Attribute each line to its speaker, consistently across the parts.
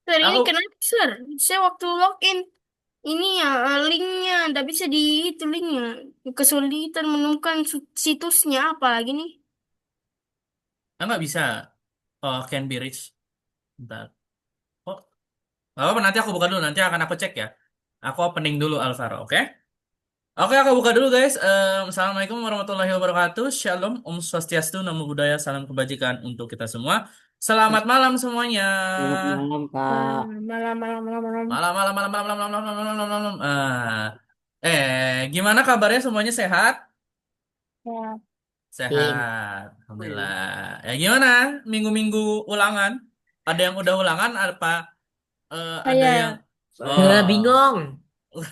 Speaker 1: Sir, ini
Speaker 2: Aku
Speaker 1: kenapa, Sir? Saya waktu login, ini ya, linknya, nggak bisa di itu linknya. Kesulitan menemukan situsnya apa lagi nih?
Speaker 2: nggak bisa. Oh, can be reached. Bentar. Oh, nggak apa-apa, nanti aku buka dulu. Nanti akan aku cek ya. Aku opening dulu Alvaro, oke? Oke, aku buka dulu guys. Assalamualaikum warahmatullahi wabarakatuh. Shalom, Om Swastiastu, Namo Buddhaya, salam kebajikan untuk kita semua. Selamat malam semuanya.
Speaker 3: Selamat malam, Kak.
Speaker 1: Malam, malam, malam, malam.
Speaker 2: Malam, malam, malam, malam, malam, malam, malam, malam, malam. Gimana kabarnya semuanya sehat?
Speaker 1: Ya,
Speaker 3: Ing.
Speaker 2: Sehat, alhamdulillah. Ya gimana minggu-minggu ulangan? Ada yang udah ulangan apa? Ada yang
Speaker 1: saya,
Speaker 2: oh,
Speaker 3: Bingung.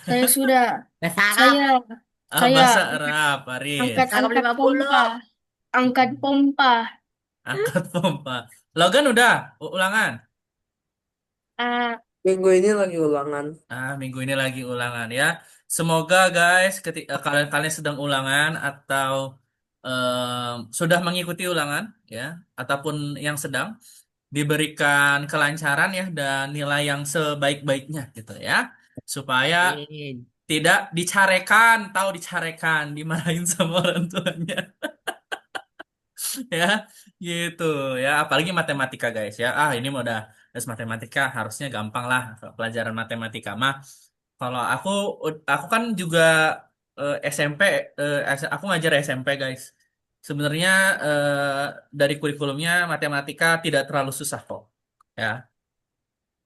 Speaker 1: saya sudah,
Speaker 3: Bahasa Arab.
Speaker 1: saya, saya
Speaker 2: bahasa Arab, Arin.
Speaker 1: angkat,
Speaker 3: Cakep
Speaker 1: angkat
Speaker 3: 50.
Speaker 1: pompa, angkat pompa.
Speaker 2: Angkat pompa. Logan udah ulangan.
Speaker 1: Ah,
Speaker 4: Minggu ini lagi ulangan.
Speaker 2: Minggu ini lagi ulangan ya. Semoga guys, ketika kalian sedang ulangan atau sudah mengikuti ulangan ya, ataupun yang sedang diberikan kelancaran ya dan nilai yang sebaik-baiknya gitu ya, supaya
Speaker 3: Amin.
Speaker 2: tidak dicarekan, tahu dicarekan, dimarahin sama orang tuanya ya, gitu ya. Apalagi matematika guys ya. Ini mau udah tes matematika harusnya gampang lah pelajaran matematika mah. Kalau aku kan juga SMP, aku ngajar SMP guys. Sebenarnya dari kurikulumnya matematika tidak terlalu susah kok. Ya,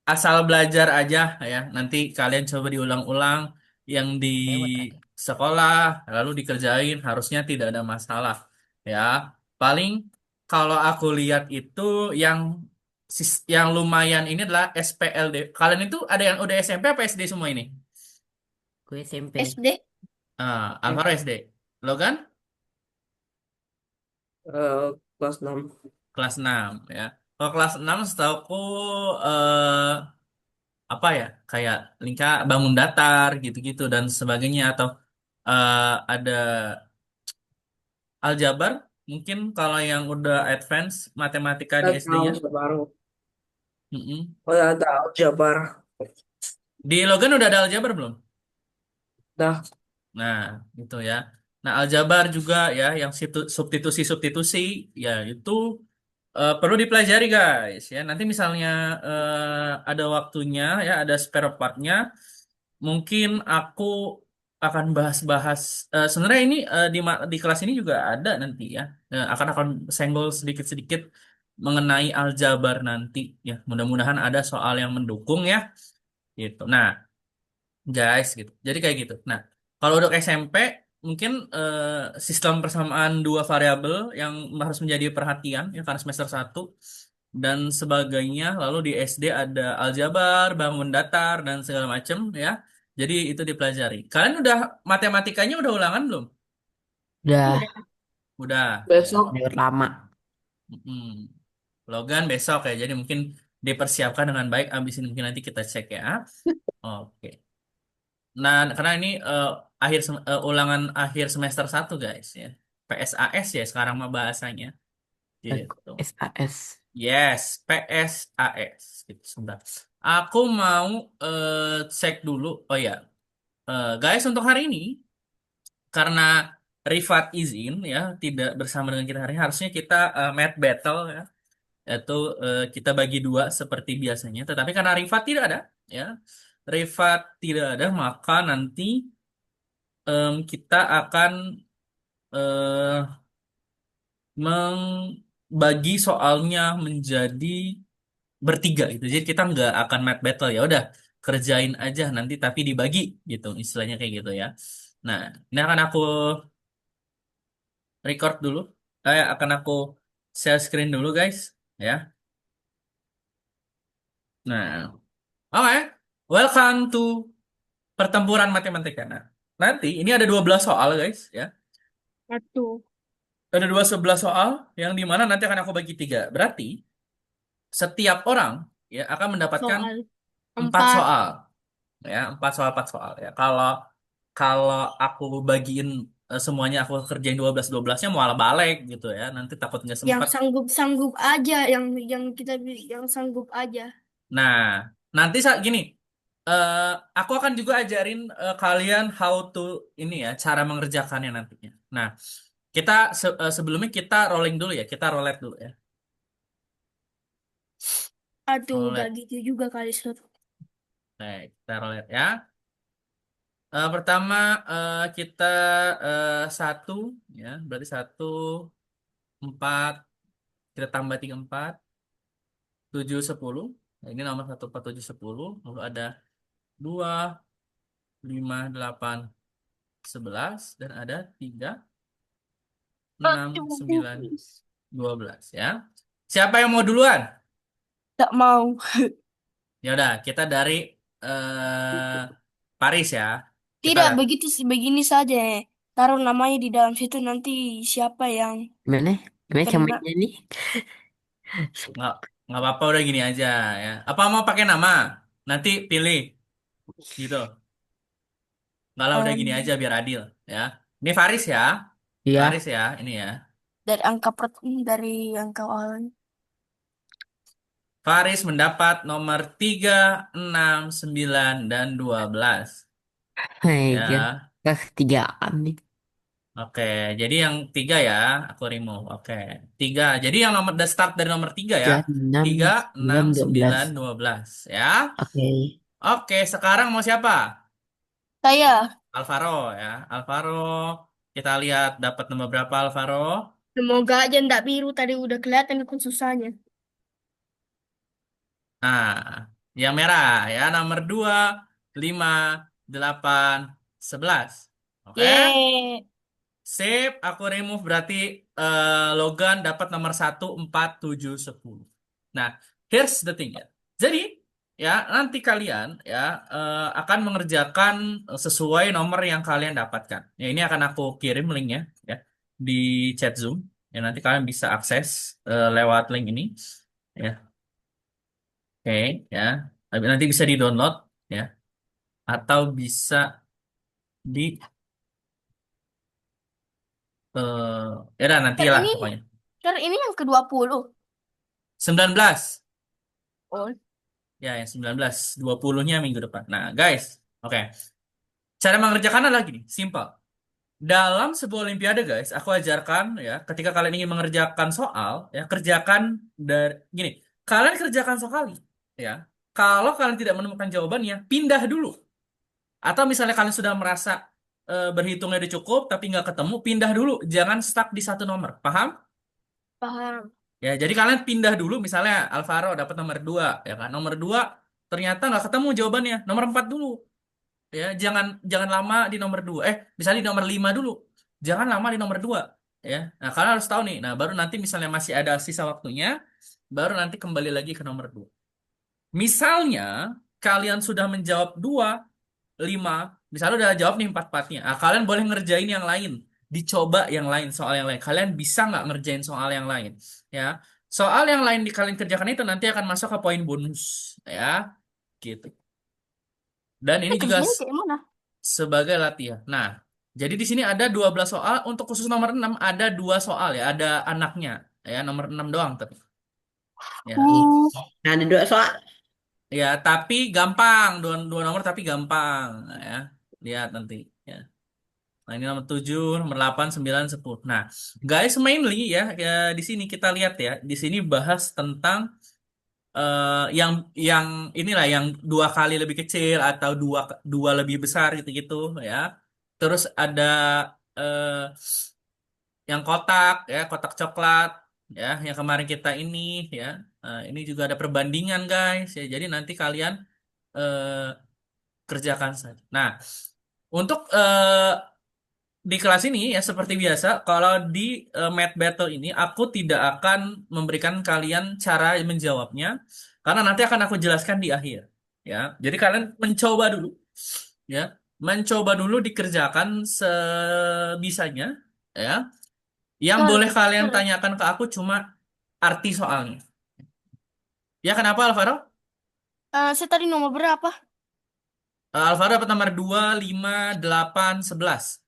Speaker 2: asal belajar aja ya. Nanti kalian coba diulang-ulang yang di
Speaker 3: Lewat tadi.
Speaker 2: sekolah, lalu dikerjain, harusnya tidak ada masalah. Ya, paling kalau aku lihat itu yang yang lumayan ini adalah SPLD. Kalian itu ada yang udah SMP apa SD semua ini?
Speaker 3: Gue SMP.
Speaker 1: SD.
Speaker 2: Alvaro SD. Logan
Speaker 4: eh, kelas 6.
Speaker 2: kelas 6 ya. Kalau kelas 6 setauku eh apa ya? Kayak lingkar bangun datar gitu-gitu dan sebagainya atau ada aljabar mungkin kalau yang udah advance matematika di
Speaker 4: Kita tahu
Speaker 2: SD-nya.
Speaker 4: separuh.
Speaker 2: Mm-mm.
Speaker 4: Oh ya, ada Aljabar.
Speaker 2: Di Logan udah ada aljabar belum?
Speaker 4: Dah.
Speaker 2: Nah, itu ya. Nah, aljabar juga ya yang substitusi-substitusi ya itu perlu dipelajari guys ya. Nanti misalnya ada waktunya ya, ada spare partnya, mungkin aku akan bahas-bahas. Sebenarnya ini di kelas ini juga ada nanti ya. Akan senggol sedikit-sedikit mengenai aljabar nanti ya. Mudah-mudahan ada soal yang mendukung ya gitu. Nah, guys gitu. Jadi kayak gitu. Nah, kalau untuk SMP mungkin sistem persamaan dua variabel yang harus menjadi perhatian ya karena semester satu dan sebagainya. Lalu di SD ada aljabar, bangun datar dan segala macam ya. Jadi itu dipelajari. Kalian udah matematikanya udah ulangan belum?
Speaker 1: Udah.
Speaker 3: Udah
Speaker 2: Udah ya.
Speaker 4: Besok
Speaker 3: lewat lama.
Speaker 2: Mm-mm. Logan besok ya. Jadi mungkin dipersiapkan dengan baik. Abis ini mungkin nanti kita cek ya. Oke. Nah, karena ini ulangan akhir semester satu guys ya. PSAS ya sekarang mah bahasanya gitu.
Speaker 3: SAS.
Speaker 2: Yes, PSAS gitu. Sebentar. Aku mau cek dulu. Oh ya, guys untuk hari ini karena Rifat izin ya tidak bersama dengan kita hari ini, harusnya kita math battle ya. Yaitu kita bagi dua seperti biasanya. Tetapi karena Rifat tidak ada ya. Rifat tidak ada maka nanti kita akan eh, membagi soalnya menjadi bertiga gitu. Jadi kita nggak akan math battle ya. Udah kerjain aja nanti tapi dibagi gitu. Istilahnya kayak gitu ya. Nah, ini akan aku record dulu. Akan aku share screen dulu guys. Ya. Nah, oke. Welcome to pertempuran matematika. Nah, nanti ini ada 12 soal guys ya.
Speaker 1: Satu.
Speaker 2: Ada 11 soal yang dimana nanti akan aku bagi tiga. Berarti setiap orang ya akan mendapatkan
Speaker 1: Soal
Speaker 2: empat
Speaker 1: 4.
Speaker 2: soal ya, empat soal ya. Kalau kalau aku bagiin semuanya aku kerjain 12-12-nya mual balik gitu ya. Nanti takut nggak
Speaker 1: Yang
Speaker 2: sempat.
Speaker 1: sanggup-sanggup aja, yang kita yang sanggup aja.
Speaker 2: Nah, nanti saat gini, eh, aku akan juga ajarin kalian how to ini ya, cara mengerjakannya nantinya. Nah, kita sebelumnya kita rolling dulu ya, kita roulette dulu ya.
Speaker 1: Aduh, gak
Speaker 2: Roulette.
Speaker 1: gitu juga kali, Sur.
Speaker 2: Nah, kita roulette ya. Pertama kita satu ya, berarti satu empat, kita tambah tiga empat, tujuh sepuluh. Nah, ini nomor satu empat tujuh sepuluh. Lalu ada dua, lima, delapan, sebelas, dan ada tiga, enam,
Speaker 1: Aduh,
Speaker 2: sembilan, 12 ya. Siapa yang mau duluan?
Speaker 1: tak mau.
Speaker 2: Ya udah, kita dari eh Paris ya. Kita
Speaker 1: Tidak,
Speaker 2: lihat.
Speaker 1: begitu sih, begini saja. Taruh namanya di dalam situ nanti siapa yang
Speaker 3: Gimana? Gimana cara
Speaker 1: kena.
Speaker 3: mainnya nih?
Speaker 2: Nggak, nggak apa-apa udah gini aja ya. Apa mau pakai nama? Nanti pilih gitu. Nggak lah udah gini aja
Speaker 1: em,
Speaker 2: biar adil ya. Ini Faris ya. Faris
Speaker 3: Iya.
Speaker 2: ya, ini ya.
Speaker 1: dari angka awal.
Speaker 2: Faris mendapat nomor 3, 6, 9, dan 12
Speaker 3: Hai, kan.
Speaker 2: ya.
Speaker 3: Ketigaan nih.
Speaker 2: Oke, jadi yang tiga ya, aku remove. Oke, tiga. Jadi yang nomor the start dari nomor tiga ya.
Speaker 3: Tiga, enam,
Speaker 2: 3,
Speaker 3: sembilan,
Speaker 2: 6,
Speaker 3: dua belas.
Speaker 2: 9, 12 ya.
Speaker 3: Oke.
Speaker 2: Oke, sekarang mau siapa?
Speaker 1: Saya,
Speaker 2: Alvaro ya. Alvaro, kita lihat dapat nomor berapa Alvaro?
Speaker 1: semoga aja ndak biru tadi udah kelihatan kan susahnya.
Speaker 2: Nah, yang merah ya, nomor 2, 5, 8, 11. Oke.
Speaker 1: Ye,
Speaker 2: Sip, aku remove berarti Logan dapat nomor 1, 4, 7, 10. Nah, here's the thing ya. Jadi, ya nanti kalian ya akan mengerjakan sesuai nomor yang kalian dapatkan. Ya, ini akan aku kirim linknya ya di chat Zoom. Ya, nanti kalian bisa akses lewat link ini. Ya, oke ya. Nanti bisa di-download ya atau bisa di ya udah
Speaker 1: kan
Speaker 2: nantilah
Speaker 1: ini,
Speaker 2: pokoknya.
Speaker 1: kan ini yang ke-20.
Speaker 2: 19.
Speaker 1: Oh,
Speaker 2: Ya, yang 19, 20-nya minggu depan. Nah, guys, oke. Cara mengerjakannya lagi nih, simple. Dalam sebuah olimpiade, guys, aku ajarkan ya, ketika kalian ingin mengerjakan soal, ya, kerjakan dari gini. Kalian kerjakan sekali, ya. Kalau kalian tidak menemukan jawabannya, pindah dulu. Atau misalnya kalian sudah merasa berhitungnya udah cukup, tapi nggak ketemu, pindah dulu. Jangan stuck di satu nomor. Paham?
Speaker 1: paham.
Speaker 2: Ya, jadi kalian pindah dulu, misalnya Alvaro dapat nomor 2, ya kan? Nomor 2 ternyata nggak ketemu jawabannya. Nomor 4 dulu. Ya, jangan jangan lama di nomor 2. Misalnya di nomor 5 dulu. Jangan lama di nomor 2. Ya. Nah, kalian harus tahu nih. Nah, baru nanti misalnya masih ada sisa waktunya, baru nanti kembali lagi ke nomor 2. Misalnya kalian sudah menjawab 2, 5, misalnya udah jawab nih 4-4-nya. Nah, kalian boleh ngerjain yang lain. Dicoba yang lain, soal yang lain. Kalian bisa nggak ngerjain soal yang lain? Ya. Soal yang lain di kalian kerjakan itu nanti akan masuk ke poin bonus. Ya, gitu. Dan ini juga
Speaker 1: Kerjanya kayak mana?
Speaker 2: sebagai latihan. Nah, jadi di sini ada 12 soal. Untuk khusus nomor 6 ada 2 soal ya. Ada anaknya. Ya, nomor 6 doang tapi. Ya,
Speaker 3: Oke.
Speaker 1: Uh,
Speaker 3: Nah, ada dua soal.
Speaker 2: ya tapi gampang. Dua nomor tapi gampang. Nah, ya, lihat nanti. Ya. Nah, ini nomor 7, nomor 8, 9, 10. Nah, guys mainly ya, ya di sini kita lihat ya. Di sini bahas tentang yang inilah yang 2 kali lebih kecil atau dua dua lebih besar gitu-gitu ya. Terus ada eh, yang kotak ya, kotak coklat ya, yang kemarin kita ini ya. Ini juga ada perbandingan guys ya. Jadi nanti kalian eh, kerjakan saja. Nah, untuk di kelas ini ya seperti biasa, kalau di Math Battle ini aku tidak akan memberikan kalian cara menjawabnya karena nanti akan aku jelaskan di akhir ya. Jadi kalian mencoba dulu ya. Mencoba dulu dikerjakan sebisanya ya. Yang
Speaker 1: Sir,
Speaker 2: boleh kalian
Speaker 1: sir.
Speaker 2: tanyakan ke aku cuma arti soalnya. Ya kenapa Alvaro?
Speaker 1: Saya tadi nomor berapa?
Speaker 2: Alvaro dapat nomor 2, 5, 8, 11.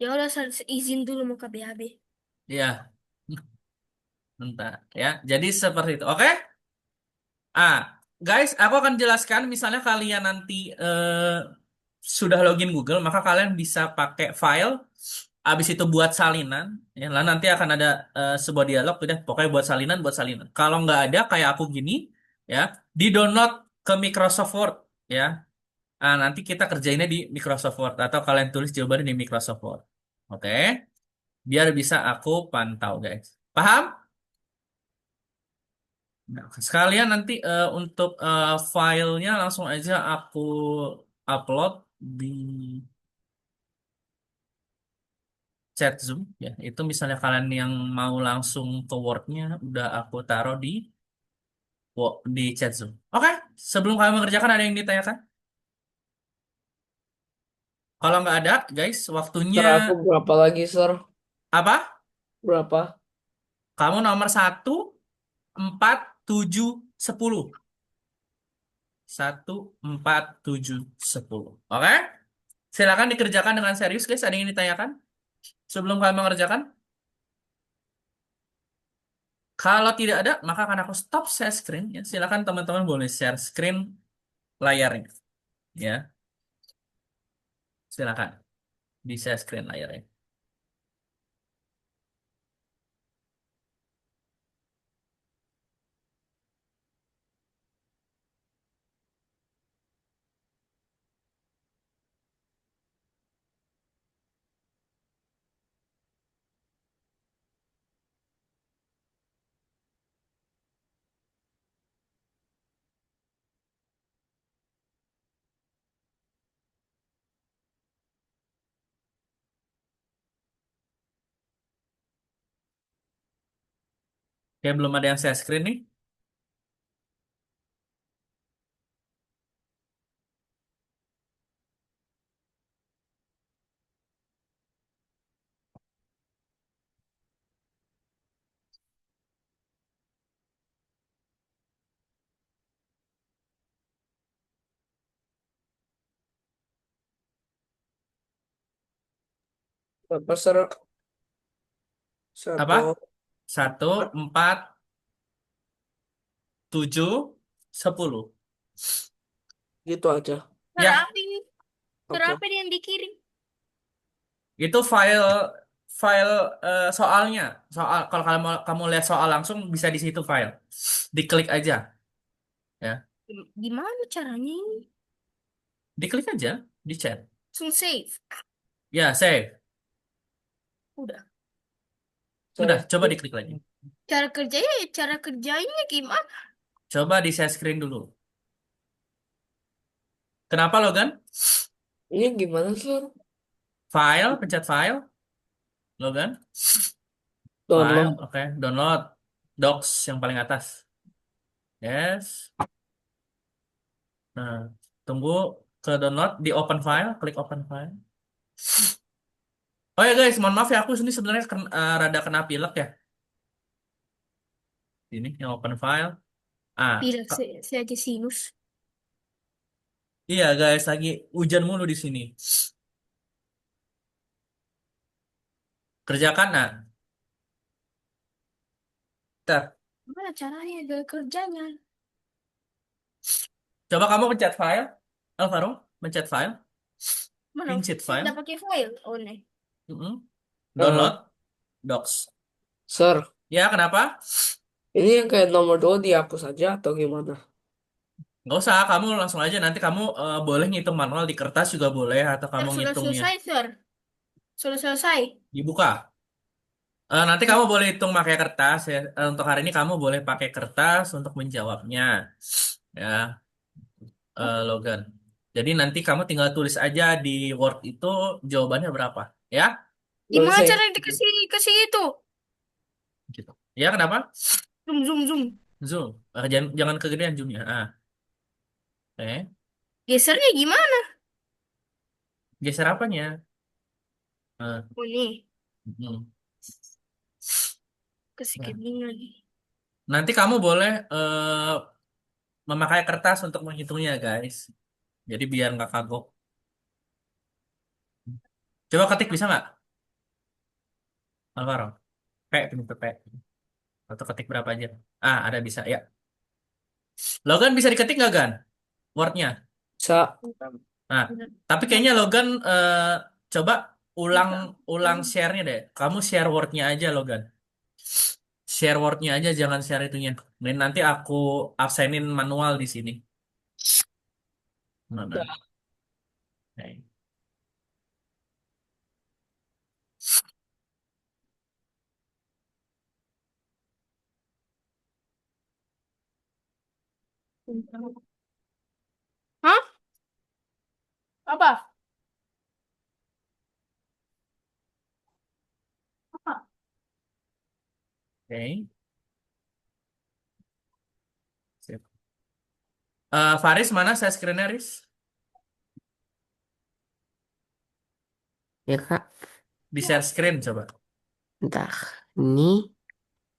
Speaker 1: Ya udah, saya izin dulu mau ke BAB.
Speaker 2: Ya, bentar ya. Jadi seperti itu. Oke? Ah. guys, aku akan jelaskan. Misalnya kalian nanti sudah login Google, maka kalian bisa pakai file. Habis itu buat salinan, ya. Lalu nanti akan ada sebuah dialog, udah. Pokoknya buat salinan, buat salinan. Kalau nggak ada, kayak aku gini, ya, di download ke Microsoft Word, ya. Nanti kita kerjainnya di Microsoft Word atau kalian tulis jawabannya di Microsoft Word. Oke, biar bisa aku pantau, guys. Paham? Nah, sekalian nanti untuk filenya langsung aja aku upload di chat Zoom, ya. Itu misalnya kalian yang mau langsung ke Word-nya udah aku taruh di chat Zoom. Oke, sebelum kalian mengerjakan ada yang ditanyakan? Kalau nggak ada, guys, waktunya
Speaker 4: Sir, aku berapa lagi, Sir?
Speaker 2: apa?
Speaker 4: Berapa?
Speaker 2: Kamu nomor 1, 4, 7, 10. 1, 4, 7, 10. Oke? Silakan dikerjakan dengan serius, guys. Ada yang ditanyakan sebelum kalian mengerjakan? Kalau tidak ada, maka akan aku stop share screen. Ya, silakan teman-teman boleh share screen layarnya. Ya, silakan di share screen layarnya. Oke, belum ada yang share screen nih.
Speaker 4: Berapa, Sir?
Speaker 2: Apa?
Speaker 4: Satu,
Speaker 2: 1, 4, 7, 10.
Speaker 4: gitu aja.
Speaker 1: Cara
Speaker 2: Ya,
Speaker 1: apa ini? Cara
Speaker 4: Oke.
Speaker 1: apa ini yang dikirim?
Speaker 2: itu file file soalnya. Soal kalau kamu lihat soal langsung bisa di situ file. Diklik aja, ya.
Speaker 1: Gimana caranya ini?
Speaker 2: Diklik aja di chat.
Speaker 1: Langsung save.
Speaker 2: Ya, save.
Speaker 1: Udah.
Speaker 2: Udah,
Speaker 4: Saya
Speaker 2: coba diklik lagi.
Speaker 1: Cara kerjanya gimana?
Speaker 2: Coba di share screen dulu. Kenapa, Logan?
Speaker 4: ini gimana, Sir?
Speaker 2: File, pencet file, Logan. File,
Speaker 4: Download.
Speaker 2: oke. Download. Docs yang paling atas. Yes. Nah, tunggu ke download, di open file, klik open file. Oh ya guys, mohon maaf ya, aku sini sebenarnya rada kena pilek ya. Ini yang open file.
Speaker 1: Pilih
Speaker 2: Ka-
Speaker 1: saya aja sinus.
Speaker 2: iya guys, lagi hujan mulu di sini. Kerjakan, nah. Ntar.
Speaker 1: Gimana caranya kerjanya?
Speaker 2: Coba kamu pencet file, Alvaro, pencet file,
Speaker 1: Mana?
Speaker 2: pencet
Speaker 1: Saya
Speaker 2: file.
Speaker 1: udah pakai file. Oh nih.
Speaker 2: Mm-mm.
Speaker 4: Eh,
Speaker 2: Download, docs.
Speaker 4: Sir,
Speaker 2: Ya, kenapa?
Speaker 4: ini yang kayak nomor 2 dihapus aja atau gimana?
Speaker 2: Nggak usah, kamu langsung aja. Nanti kamu boleh ngitung manual di kertas juga boleh, atau kamu
Speaker 1: Sudah
Speaker 2: ngitungnya.
Speaker 1: selesai, Sir. Sudah selesai.
Speaker 2: Dibuka. Nanti kamu boleh hitung pakai kertas ya. Untuk hari ini kamu boleh pakai kertas untuk menjawabnya, ya, Logan. Jadi nanti kamu tinggal tulis aja di Word itu jawabannya berapa, ya?
Speaker 4: Boleh
Speaker 1: Gimana
Speaker 4: saya
Speaker 1: cara dikasih itu?
Speaker 2: Gitu. Ya, kenapa?
Speaker 1: Zoom, zoom, zoom.
Speaker 2: Zoom. Jangan kegedean zoomnya. Oke.
Speaker 1: Gesernya gimana?
Speaker 2: Geser apanya? Eh,
Speaker 1: Oh nih,
Speaker 2: mm.
Speaker 1: kasih
Speaker 2: Nah,
Speaker 1: kening lagi.
Speaker 2: nanti kamu boleh memakai kertas untuk menghitungnya, guys. Jadi biar nggak kagok. Coba ketik bisa nggak, Alvaro? P, pintu P. Atau ketik berapa aja? Ada bisa, ya. Logan bisa diketik nggak Gan? Wordnya.
Speaker 4: Bisa.
Speaker 2: Nah, tapi kayaknya Logan coba ulang ulang share-nya deh. Kamu share wordnya aja Logan. Share wordnya aja, jangan share itunya. Nanti aku absenin manual di sini. Mana?
Speaker 4: Udah.
Speaker 2: Oke.
Speaker 1: Hah? Apa? Apa?
Speaker 2: Oke. Sip. Faris mana saya screen-nya, Riz?
Speaker 3: Ya Kak,
Speaker 2: Di share screen coba.
Speaker 3: bentar. Ini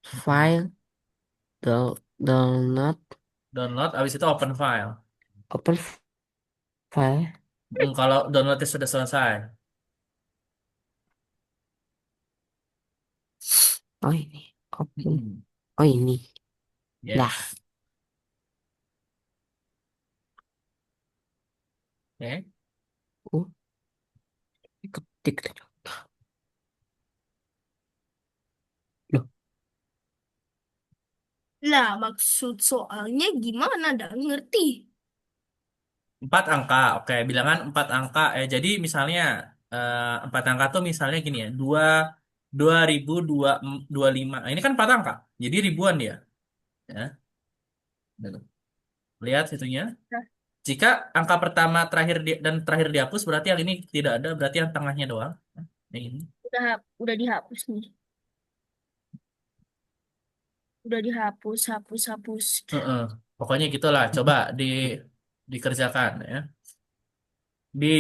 Speaker 3: file download
Speaker 2: Download, abis itu open file.
Speaker 3: open file.
Speaker 2: Kalau downloadnya sudah selesai.
Speaker 3: Oh ini, open.
Speaker 2: Mm-mm.
Speaker 3: Oh ini, dah.
Speaker 2: Yes. Oke.
Speaker 3: Oh, ketik tadi. Loh,
Speaker 1: Lah, maksud soalnya gimana? Dah ngerti.
Speaker 2: 4 angka. Oke, bilangan 4 angka. Jadi misalnya 4 angka tuh misalnya gini ya. 2025. Ini kan 4 angka. Jadi ribuan dia. Ya. Gitu. Lihat situnya.
Speaker 1: Nah,
Speaker 2: Jika angka pertama terakhir dan terakhir dihapus, berarti yang ini tidak ada. Berarti yang tengahnya doang. Yang ini.
Speaker 1: udah dihapus nih. Udah dihapus, hapus, hapus.
Speaker 2: Heeh. Pokoknya gitulah. Coba dikerjakan ya. Di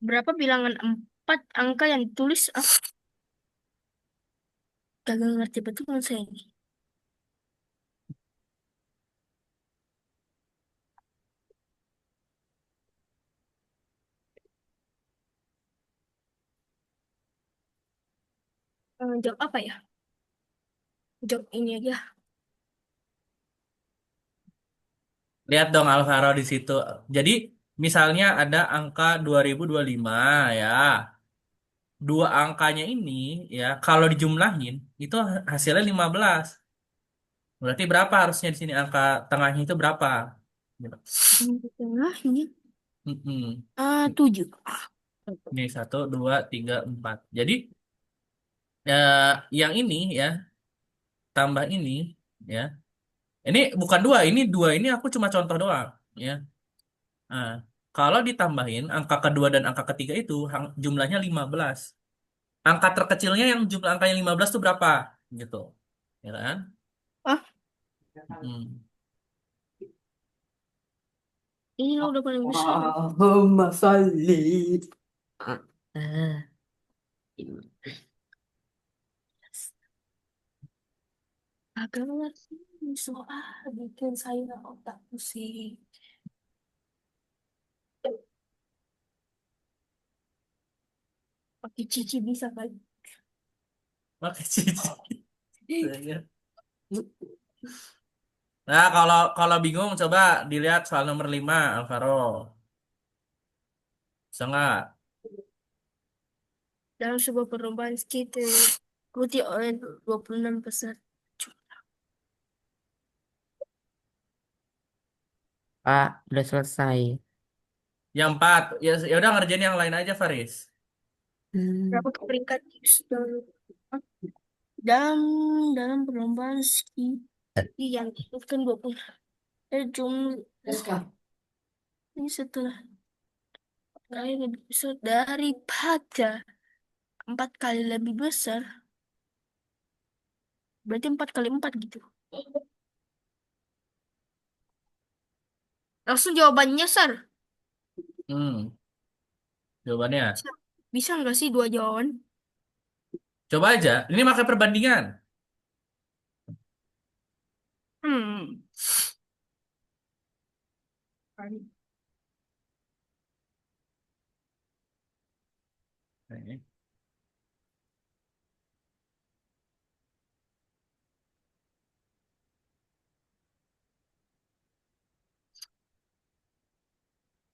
Speaker 1: Berapa bilangan 4 angka yang ditulis? Ah, kagak ngerti betul kan saya ini. Jawab apa ya? Jawab ini aja.
Speaker 2: lihat dong Alvaro di situ. Jadi misalnya ada angka 2025 ya. Dua angkanya ini ya kalau dijumlahin itu hasilnya 15. Berarti berapa harusnya di sini angka tengahnya itu berapa? Gitu.
Speaker 1: Di tengah ini.
Speaker 2: Mm-mm.
Speaker 1: 7.
Speaker 2: Ini 1, 2, 3, 4. Jadi yang ini ya tambah ini ya. Ini bukan dua, ini dua ini aku cuma contoh doang ya. Nah, kalau ditambahin angka kedua dan angka ketiga itu jumlahnya 15. Angka terkecilnya yang jumlah angkanya 15 itu berapa? Gitu. Ya kan?
Speaker 1: Ah,
Speaker 2: Hmm.
Speaker 1: ini lo udah paling besar.
Speaker 3: Allahumma salli. Ah, ah.
Speaker 1: Agak ngerti ini soal bikin saya otak pusing. Pakai cici bisa kan?
Speaker 2: Pakai cici. Nah, kalau kalau bingung coba dilihat soal nomor 5 Alvaro. Bisa nggak?
Speaker 1: Dalam sebuah perlombaan skate ikuti oleh 26 peserta.
Speaker 3: Pak, udah selesai.
Speaker 2: Yang 4. Ya udah ngerjain yang lain aja Faris.
Speaker 3: Hmm.
Speaker 1: Berapa peringkat dalam dalam perlombaan ski yang diikutkan 20 jumlah ini setelah kali lebih besar daripada 4 kali lebih besar, berarti 4 kali 4 gitu. Langsung jawabannya, Sar.
Speaker 2: Hmm, jawabannya.
Speaker 1: Bisa, bisa nggak sih 2 jawaban?
Speaker 2: Coba aja. Ini pakai perbandingan.
Speaker 1: Hmm.
Speaker 2: Oke.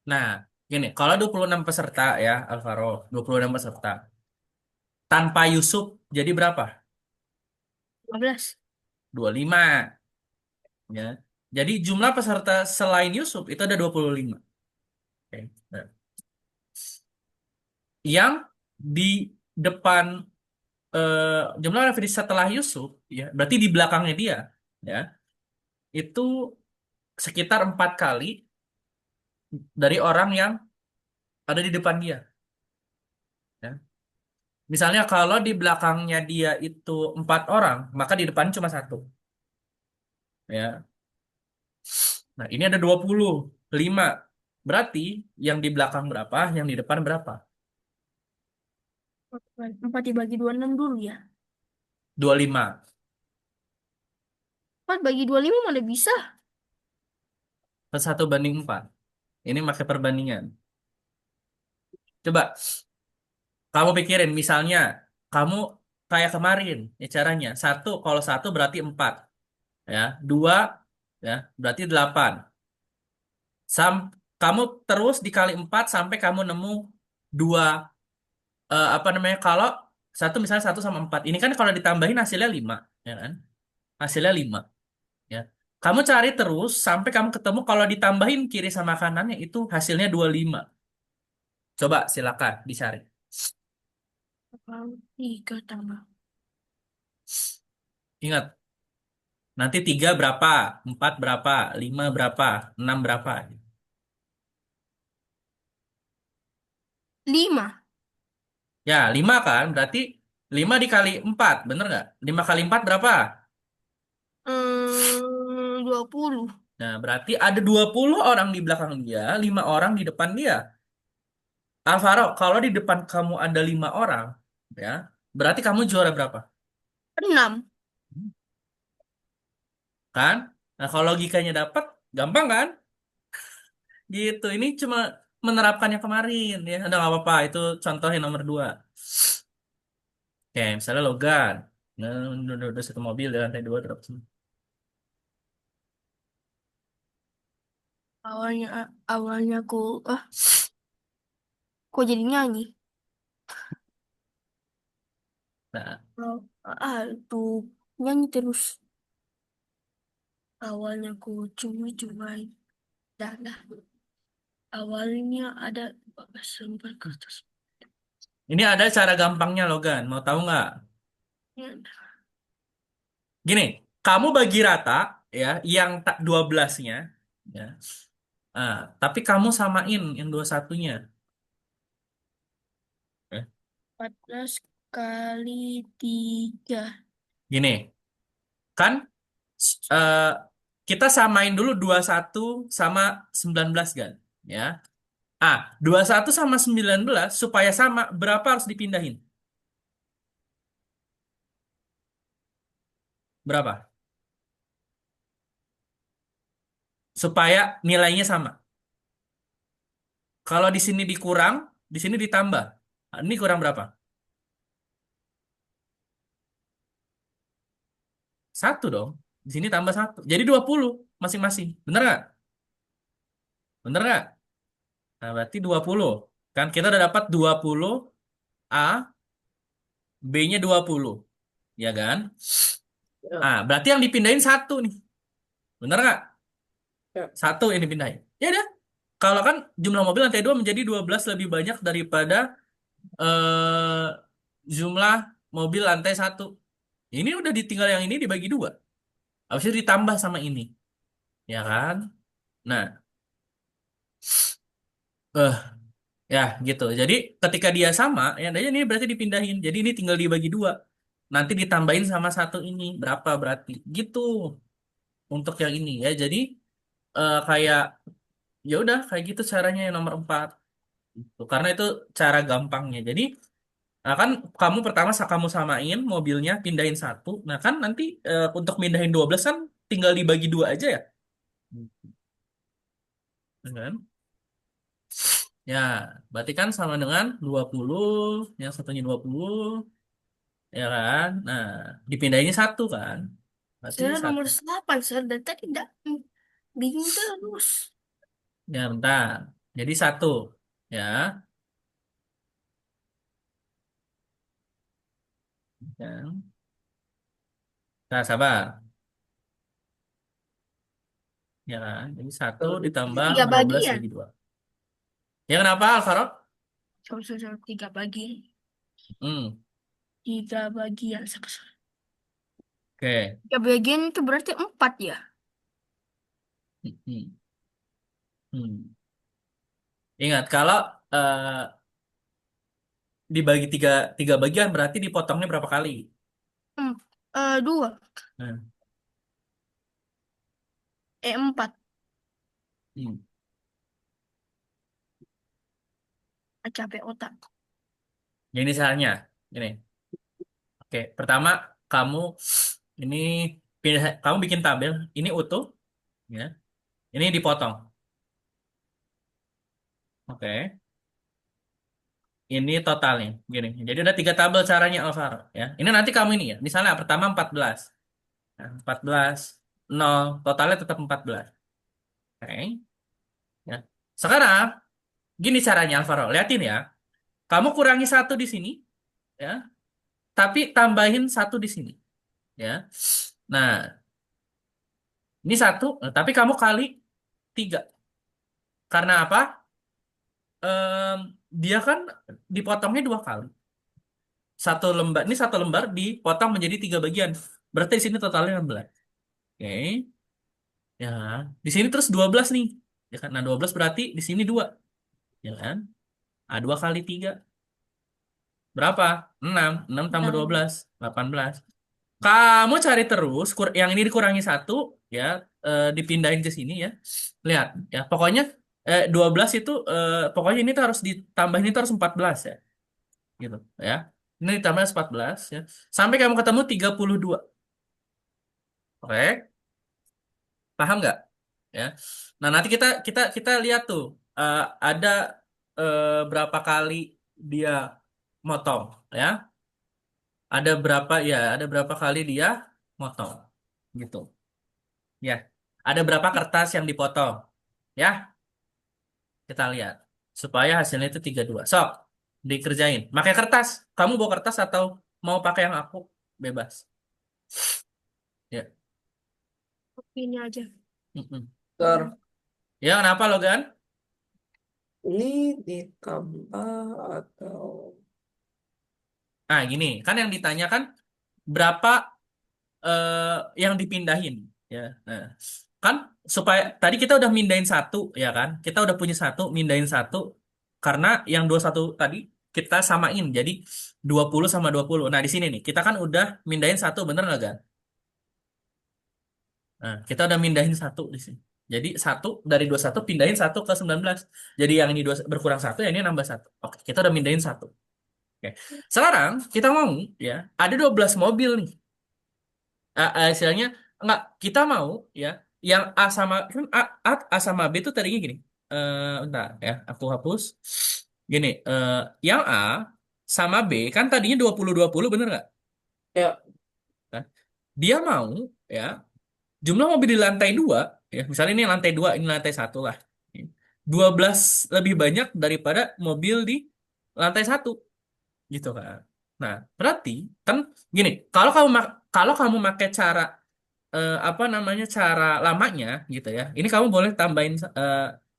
Speaker 2: Nah, gini, kalau 26 peserta ya, Alvaro, 26 peserta. Tanpa Yusuf jadi berapa?
Speaker 1: 15.
Speaker 2: 25, ya. Jadi jumlah peserta selain Yusuf itu ada 25. Oke. Nah, yang di depan jumlah referensi setelah Yusuf, ya, berarti di belakangnya dia, ya, itu sekitar 4 kali dari orang yang ada di depan dia. Ya. Misalnya kalau di belakangnya dia itu 4 orang, maka di depan cuma satu. Ya. Nah, ini ada 25. Berarti yang di belakang berapa, yang di depan berapa?
Speaker 1: 4 dibagi 26 dulu ya.
Speaker 2: 25.
Speaker 1: 4 bagi 25 mana bisa?
Speaker 2: 1 banding 4. Ini pakai perbandingan. Coba kamu pikirin, misalnya kamu kayak kemarin, ya caranya. Kalau satu berarti 4. Ya. Dua, ya, berarti 8. Sam, kamu terus dikali 4 sampai kamu nemu dua, apa namanya, kalau satu misalnya 1 sama 4. Ini kan kalau ditambahin hasilnya 5, ya kan? Hasilnya 5, ya. Kamu cari terus sampai kamu ketemu kalau ditambahin kiri sama kanannya itu hasilnya 25. Coba silakan dicari.
Speaker 1: 3 tambah.
Speaker 2: Ingat, nanti 3 berapa, 4 berapa, 5 berapa, 6 berapa.
Speaker 1: 5.
Speaker 2: Ya, 5 kan, berarti 5 dikali 4, bener nggak? 5 kali 4 berapa?
Speaker 1: 20.
Speaker 2: Nah, berarti ada 20 orang di belakang dia, 5 orang di depan dia. Alvaro, kalau di depan kamu ada 5 orang, ya, berarti kamu juara berapa?
Speaker 1: 6.
Speaker 2: Kan? Nah, kalau logikanya dapat, gampang kan? Gitu. Ini cuma menerapkannya kemarin, ya. Ada nggak apa-apa, itu contoh yang nomor 2. Oke, misalnya Logan. Nah, udah satu mobil di lantai 2 terus.
Speaker 1: Awalnya awalnya aku kok jadi nyanyi.
Speaker 2: Nah,
Speaker 1: Oh, tuh nyanyi terus. Awalnya aku cumi-cumai. Dah, dah. Awalnya ada 14 lembar kertas.
Speaker 2: ini ada cara gampangnya, Logan. Mau tahu nggak?
Speaker 1: Ya,
Speaker 2: Gini, kamu bagi rata, ya, yang tak 12-nya, ya. Ah, tapi kamu samain yang 21-nya.
Speaker 1: 14 kali 3.
Speaker 2: Gini, kan, eh, kita samain dulu 21 sama 19 kan? Ya. 21 sama 19 supaya sama, berapa harus dipindahin? Berapa? Supaya nilainya sama. Kalau di sini dikurang, di sini ditambah. Ini kurang berapa? 1 dong. Di sini tambah 1. Jadi 20 masing-masing. Bener nggak? Bener nggak? Nah, berarti 20. Kan kita udah dapat 20 A, B-nya 20. Ya kan?
Speaker 4: Ya,
Speaker 2: Berarti yang dipindahin 1 nih. Bener nggak?
Speaker 4: ya.
Speaker 2: 1 yang dipindahin. Ya udah. Kalau kan jumlah mobil lantai 2 menjadi 12 lebih banyak daripada eh, jumlah mobil lantai 1. Ini udah ditinggal yang ini dibagi 2. Habis itu ditambah sama ini. Ya kan? Nah, eh ya gitu. Jadi ketika dia sama, ya dia ini berarti dipindahin. Jadi ini tinggal dibagi 2. Nanti ditambahin sama 1 ini. Berapa berarti? Gitu untuk yang ini ya. Jadi kayak ya udah kayak gitu caranya yang nomor 4. Tuh, karena itu cara gampangnya. Jadi kan kamu pertama kamu samain mobilnya, pindahin 1. Nah kan nanti untuk pindahin 12 kan tinggal dibagi 2 aja ya. Ya kan? Ya, berarti kan sama dengan 20, yang satunya 20, ya kan? Nah, dipindahinnya 1 kan? Berarti
Speaker 1: saya nomor
Speaker 2: 1.
Speaker 1: 8, saya dari tadi tidak bingung terus.
Speaker 2: Ya, bentar. Jadi 1. Ya. Ya. Nah, sabar. Ya kan? Jadi 1 ditambah
Speaker 1: Tiga
Speaker 2: 12
Speaker 1: bagian.
Speaker 2: bagi 2. Ya kenapa, Alvaro?
Speaker 1: Sorry, tiga bagian.
Speaker 2: Hmm.
Speaker 1: Tiga bagian.
Speaker 2: Oke.
Speaker 1: Tiga bagian itu berarti empat ya?
Speaker 2: Hmm. Hmm. Ingat, kalau eh, dibagi tiga bagian berarti dipotongnya berapa kali?
Speaker 1: Hmm, dua.
Speaker 2: Nah,
Speaker 1: Empat.
Speaker 2: hmm.
Speaker 1: Capek otak.
Speaker 2: Jadi misalnya, ini. Oke, pertama kamu ini kamu bikin tabel, ini utuh, ya. Ini dipotong. Oke, ini totalnya, gini. Jadi ada 3 tabel caranya, Alvaro, ya. Ini nanti kamu ini ya. Misalnya pertama 14, nah, 14, 0, totalnya tetap 14. Oke, ya. Sekarang gini caranya, Alvaro. Liatin ya. Kamu kurangi 1 di sini, ya. Tapi tambahin 1 di sini, ya. Nah, ini 1, tapi kamu kali 3. Karena apa? Em, dia kan dipotongnya 2 kali. Satu lembar dipotong menjadi 3 bagian. Berarti di sini totalnya 16. Oke. Ya. Di sini terus 12 nih. Ya kan? Nah, 12 berarti di sini 2. Ya kan? Ah, 2 kali 3. Berapa? 6. 6 tambah 12. 18. Kamu cari terus. Yang ini dikurangi 1. Ya. Dipindahin ke sini ya. Lihat. Ya. Pokoknya 12 itu. Pokoknya ini tuh harus ditambahin itu harus 14 ya. Gitu. Ya. Ini ditambah 14 ya. Sampai kamu ketemu 32. Oke. Paham nggak? Ya. Nah, nanti kita kita kita lihat tuh ada berapa kali dia motong ya. Ada berapa kali dia motong gitu. Ya. Ada berapa kertas yang dipotong? Ya, kita lihat supaya hasilnya itu 32. Sok, dikerjain. Pakai kertas. Kamu bawa kertas atau mau pakai yang aku? Bebas. Ya.
Speaker 1: Ini aja.
Speaker 2: Mm-mm.
Speaker 4: Bentar.
Speaker 2: Ya, kenapa Logan?
Speaker 4: Ini ditambah atau...
Speaker 2: Nah, gini, kan yang ditanya kan berapa eh, yang dipindahin ya. Nah, kan supaya tadi kita udah mindahin 1 ya kan, kita udah punya 1 mindahin 1 karena yang 21 tadi kita samain jadi 20 sama 20. Nah, di sini nih kita kan udah mindahin 1, bener nggak kan? Nah, kita udah mindahin 1 di sini, jadi 1 dari 21 pindahin 1 ke 19, jadi yang ini berkurang 1, yang ini nambah 1. Oke, kita udah mindahin 1. Oke, sekarang kita mau ya, ada 12 mobil nih. Istilahnya enggak, kita mau ya yang A sama kan A sama B itu tadinya gini. Bentar ya, aku hapus. Gini, yang A sama B kan tadinya 20-20, bener nggak?
Speaker 4: Ya,
Speaker 2: Kan? Dia mau ya jumlah mobil di lantai 2 ya, misalnya ini lantai 2, ini lantai 1 lah. 12 lebih banyak daripada mobil di lantai 1 gitu kan. Nah, berarti kan gini, kalau kamu pakai cara apa namanya cara lamanya gitu ya. Ini kamu boleh tambahin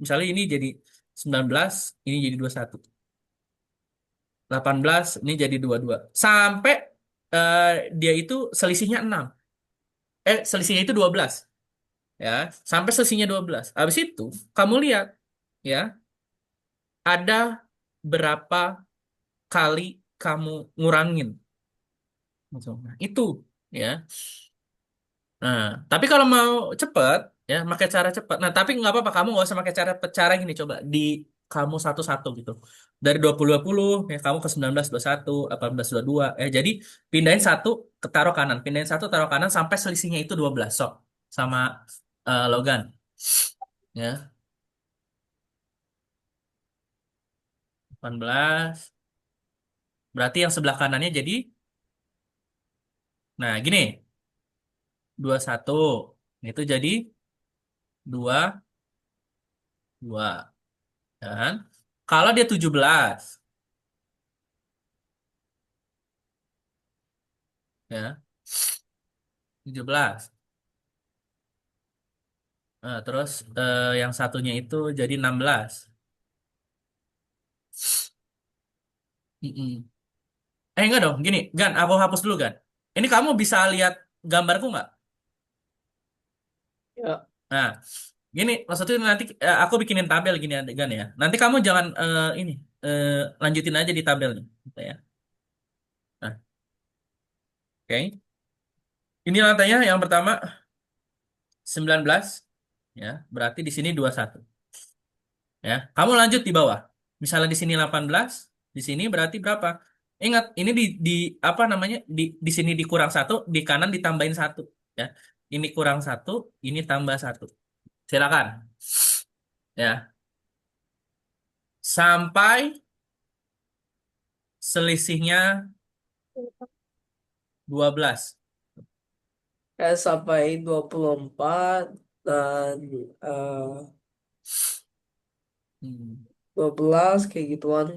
Speaker 2: misalnya ini jadi 19, ini jadi 21. 18 ini jadi 22. Sampai eh, dia itu selisihnya 6. Selisihnya itu 12 ya. Sampai selisihnya 12. Habis itu kamu lihat ya, ada berapa kali kamu ngurangin. Gitu. Nah, itu ya. Nah, tapi kalau mau cepet, ya, pakai cara cepet. Nah, tapi nggak apa-apa, kamu nggak usah pakai cara gini. Coba di kamu satu-satu gitu. Dari 20-20, ya, kamu ke 19-21, 18-22. Ya, jadi pindahin 1 ke taruh kanan. Pindahin 1 taruh kanan sampai selisihnya itu 12. Sok, sama Logan. Ya, 18. Berarti yang sebelah kanannya jadi, nah gini, 21. Itu jadi 2, 2. kan? Kalau dia 17, ya, 17. Terus yang satunya itu jadi 16. Mm-mm. Enggak dong, gini, Gan, aku hapus dulu, Gan. Ini kamu bisa lihat gambarku nggak?
Speaker 4: Ya,
Speaker 2: Nah, gini, maksudnya nanti aku bikinin tabel gini, Gan ya. Nanti kamu jangan ini eh, lanjutin aja di tabelnya, gitu ya. Nah, oke. Ini lantainya yang pertama 19, ya, berarti di sini 21, ya. Kamu lanjut di bawah. Misalnya di sini 18, di sini berarti berapa? Ingat, ini di apa namanya? Di sini dikurang satu, di kanan ditambahin satu, ya. Ini kurang satu, ini tambah satu. Silakan, ya. Sampai selisihnya 12.
Speaker 4: kayak sampai 24 dan eh,
Speaker 2: Hmm.
Speaker 4: 12 kayak gituan.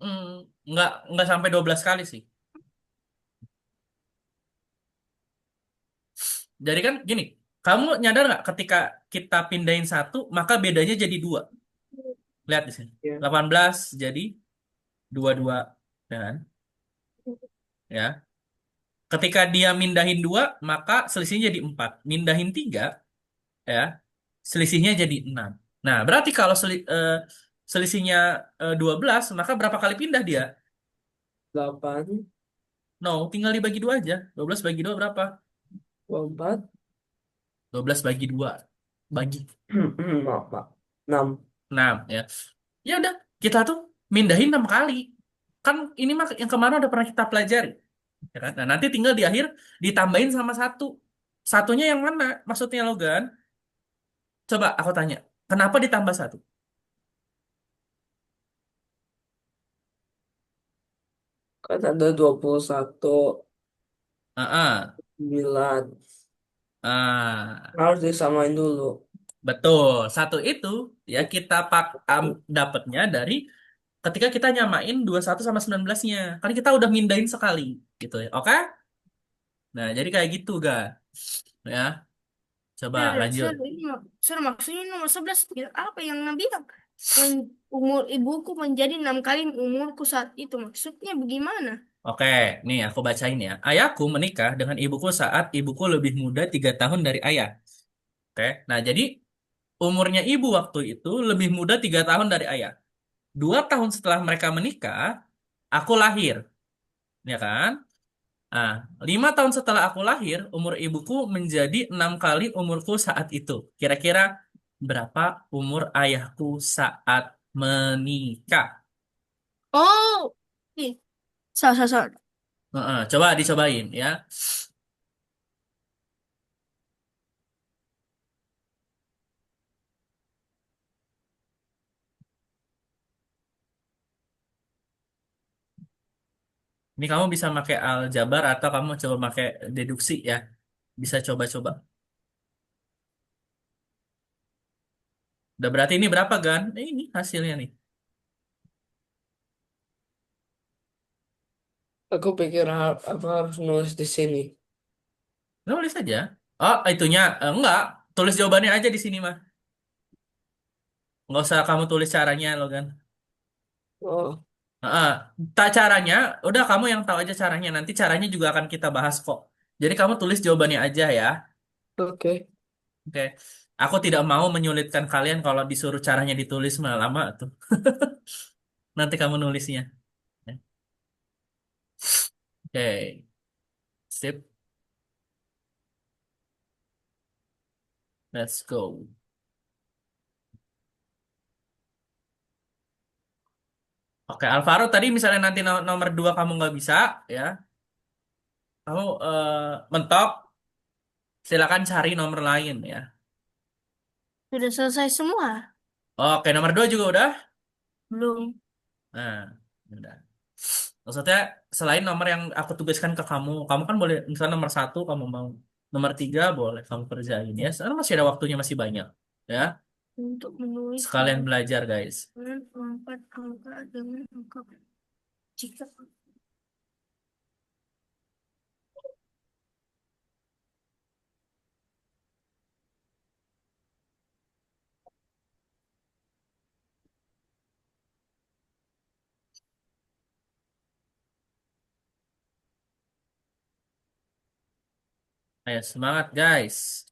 Speaker 2: Hmm, nggak sampai 12 kali sih. Jadi kan gini, kamu nyadar nggak ketika kita pindahin satu, maka bedanya jadi dua. Lihat di sini.
Speaker 4: Ya.
Speaker 2: 18 jadi 22, ya kan? Ya. Ketika dia mindahin dua, maka selisihnya jadi 4. Mindahin 3, ya, selisihnya jadi 6. Nah, berarti kalau selisihnya 12, maka berapa kali pindah dia?
Speaker 4: 8,
Speaker 2: No, tinggal dibagi dua aja. 12 bagi 2 berapa?
Speaker 4: 24,
Speaker 2: 12 bagi 2 bagi
Speaker 4: maaf, Pak. 6.
Speaker 2: 6, ya. Ya udah, kita tuh mindahin 6 kali. Kan ini mah yang kemarin udah pernah kita pelajari. Ya kan? Nah, nanti tinggal di akhir ditambahin sama satu. Satunya yang mana? Maksudnya Logan? Coba aku tanya. Kenapa ditambah satu?
Speaker 4: Kan ada 21,
Speaker 2: Ah,
Speaker 4: 9.
Speaker 2: ah.
Speaker 4: Harus disamain dulu.
Speaker 2: Betul. Satu itu ya kita dapatnya dari ketika kita nyamain 21 sama 19-nya. Kan kita udah mindahin sekali gitu ya. Oke? Nah, jadi kayak gitu, ga? Ya. Coba lanjut.
Speaker 1: Maksudnya nomor 11 apa yang bilang? Umur ibuku menjadi 6 kali umurku saat itu. Maksudnya bagaimana?
Speaker 2: Oke, nih aku bacain ya. Ayahku menikah dengan ibuku saat ibuku lebih muda 3 tahun dari ayah. Oke, nah jadi umurnya ibu waktu itu lebih muda 3 tahun dari ayah. 2 tahun setelah mereka menikah, aku lahir, ya kan? Nah, 5 tahun setelah aku lahir, umur ibuku menjadi 6 kali umurku saat itu. Kira-kira berapa umur ayahku saat menikah?
Speaker 1: Oh, ih, salah.
Speaker 2: Coba dicobain ya. Ini kamu bisa pakai aljabar atau kamu coba pakai deduksi ya. Bisa coba-coba. Udah berarti ini berapa, Gan? Ini hasilnya nih.
Speaker 4: Aku pikir aku harus nulis di sini.
Speaker 2: Nulis aja. Oh, itunya. Enggak. Tulis jawabannya aja di sini mah. Nggak usah kamu tulis caranya loh, Gan.
Speaker 4: Oh,
Speaker 2: Heeh. Tak caranya, udah kamu yang tahu aja caranya. Nanti caranya juga akan kita bahas kok. Jadi kamu tulis jawabannya aja ya.
Speaker 4: oke.
Speaker 2: Oke. Aku tidak mau menyulitkan kalian kalau disuruh caranya ditulis mah lama tuh. Nanti kamu nulisnya. Oke. Sip. Let's go. Oke, Alvaro tadi misalnya nanti nomor 2 kamu nggak bisa, ya, kamu mentok, silakan cari nomor lain ya.
Speaker 1: Sudah selesai semua?
Speaker 2: Oke, nomor 2 juga udah.
Speaker 1: Belum.
Speaker 2: Nah, udah. Maksudnya selain nomor yang aku tugaskan ke kamu, kamu kan boleh misalnya nomor 1 kamu mau, nomor 3 boleh kamu kerjain ya. Sekarang masih ada waktunya masih banyak, ya.
Speaker 1: Untuk menulis
Speaker 2: Sekalian belajar, guys.
Speaker 1: empat angka dengan angka jika
Speaker 2: Ayo, semangat, guys.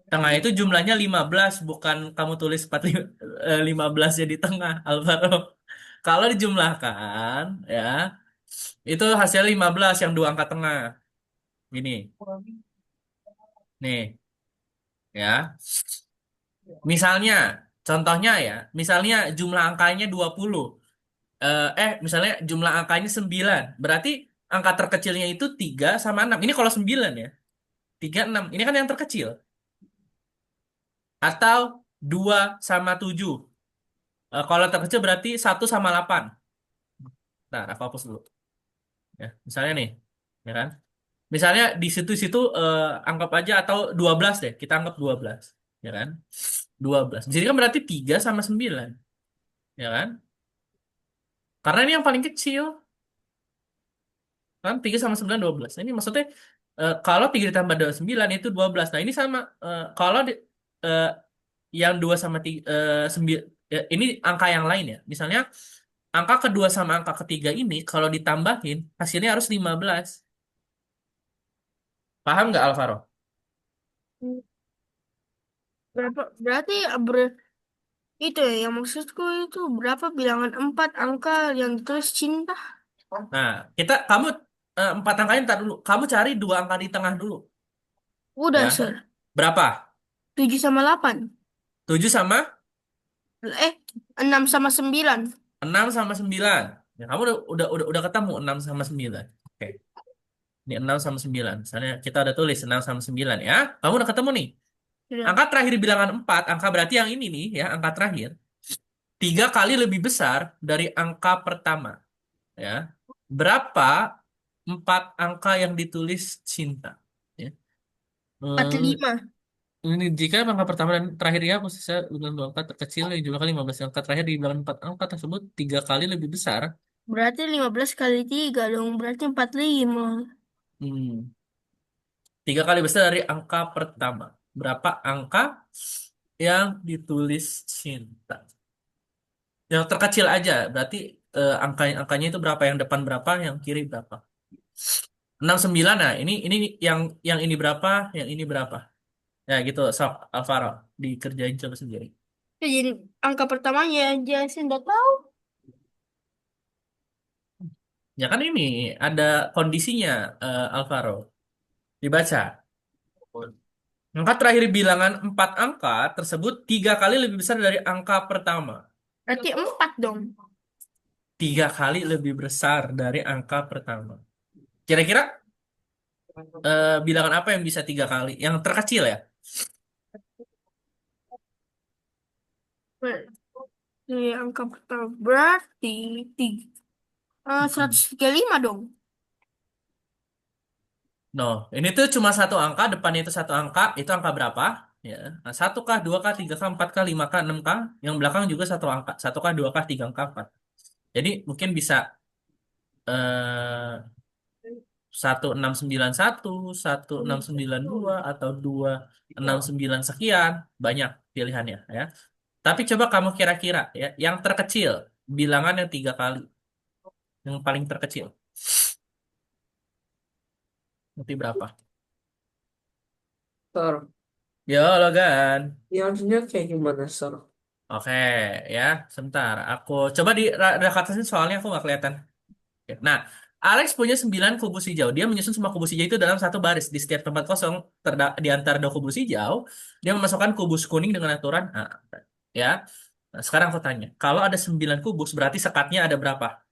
Speaker 2: Tengah itu jumlahnya 15, bukan kamu tulis 15 jadi tengah, Alvaro. Kalau dijumlahkan, ya, itu hasilnya 15 yang dua angka tengah. Gini, nih, ya. Misalnya, contohnya ya, misalnya jumlah angkanya 20. Misalnya jumlah angkanya 9. Berarti angka terkecilnya itu 3 sama 6. Ini kalau 9 ya. 3, 6. Ini kan yang terkecil. Atau 2 sama 7. Kalau terkecil berarti 1 sama 8. Nah, aku hapus dulu. Ya, misalnya nih, ya kan? Misalnya di situ-situ anggap aja atau 12 deh. Kita anggap 12, ya kan? 12. Jadi kan berarti 3 sama 9, ya kan? Karena ini yang paling kecil. Kan 3 sama 9 12. Nah, ini maksudnya kalau 3 ditambah 9 itu 12. Nah, ini sama kalau eh, yang 2 sama 3 ini angka yang lain ya. Misalnya angka kedua sama angka ketiga ini kalau ditambahin hasilnya harus 15. Paham nggak, Alvaro?
Speaker 1: berapa berarti itu ya yang maksudku itu berapa bilangan empat angka yang ditulis cinta.
Speaker 2: Nah, kamu empat angkanya ntar dulu. Kamu cari dua angka di tengah dulu,
Speaker 1: Udah,
Speaker 2: ya.
Speaker 1: Sir.
Speaker 2: Berapa?
Speaker 1: 7 sama 8.
Speaker 2: 7 sama
Speaker 1: Eh, 6 sama 9.
Speaker 2: 6 sama 9. Ya, kamu udah ketemu 6 sama 9. Oke. Ini 6 sama 9. Misalnya kita udah tulis 6 sama 9 ya. Kamu udah ketemu nih.
Speaker 1: Sudah.
Speaker 2: Angka terakhir di bilangan 4, angka berarti yang ini nih ya, angka terakhir. 3 kali lebih besar dari angka pertama. Ya. Berapa 4 angka yang ditulis cinta? Ya.
Speaker 1: Empat
Speaker 2: Eh,
Speaker 1: lima.
Speaker 2: ini jika angka pertama dan terakhirnya posisinya dengan dua angka terkecil yang jumlah kali 15, angka terakhir di bilangan 4 angka tersebut 3 kali lebih besar.
Speaker 1: Berarti 15 kali 3 dong. Berarti 45.
Speaker 2: Hmm. 3 kali besar dari angka pertama. Berapa angka yang ditulis cinta? Yang terkecil aja, berarti angkanya itu berapa? Yang depan berapa? Yang kiri berapa? 69. Nah, ini yang ini berapa? Yang ini berapa? Ya gitu, sok Alvaro dikerjain coba sendiri.
Speaker 1: Ya, jadi angka pertamanya aja saya nggak tahu.
Speaker 2: Ya kan ini ada kondisinya, Alvaro. Dibaca. Angka terakhir bilangan 4 angka tersebut 3 kali lebih besar dari angka pertama.
Speaker 1: Berarti 4 dong.
Speaker 2: 3 kali lebih besar dari angka pertama. Kira-kira bilangan apa yang bisa 3 kali? Yang terkecil ya?
Speaker 1: Berarti angka pertama. Berarti 135 dong.
Speaker 2: No, ini tuh cuma satu angka, depannya itu satu angka, itu angka berapa? Ya, nah, 1 kah, 2 kah, 3 kah, 4 kah, 5 kah, 6 kah? Yang belakang juga satu angka, 1 kah, 2 kah, 3 kah, 4. Jadi mungkin bisa eh 1691, 1692 atau 269 sekian, banyak pilihannya ya. Tapi coba kamu kira-kira ya, yang terkecil, bilangan yang 3 kali, yang paling terkecil, nanti berapa?
Speaker 4: Sir,
Speaker 2: Yo, Logan.
Speaker 4: ya harusnya kayak gimana, Sir?
Speaker 2: Oke, ya, sebentar. Aku coba di rekatasin soalnya aku nggak kelihatan. Oke, nah, Alex punya 9 kubus hijau. Dia menyusun semua kubus hijau itu dalam satu baris. Di setiap tempat kosong di antara dua kubus hijau, dia memasukkan kubus kuning dengan aturan A. Ya. Nah, sekarang aku tanya, kalau ada 9 kubus, berarti sekatnya ada berapa?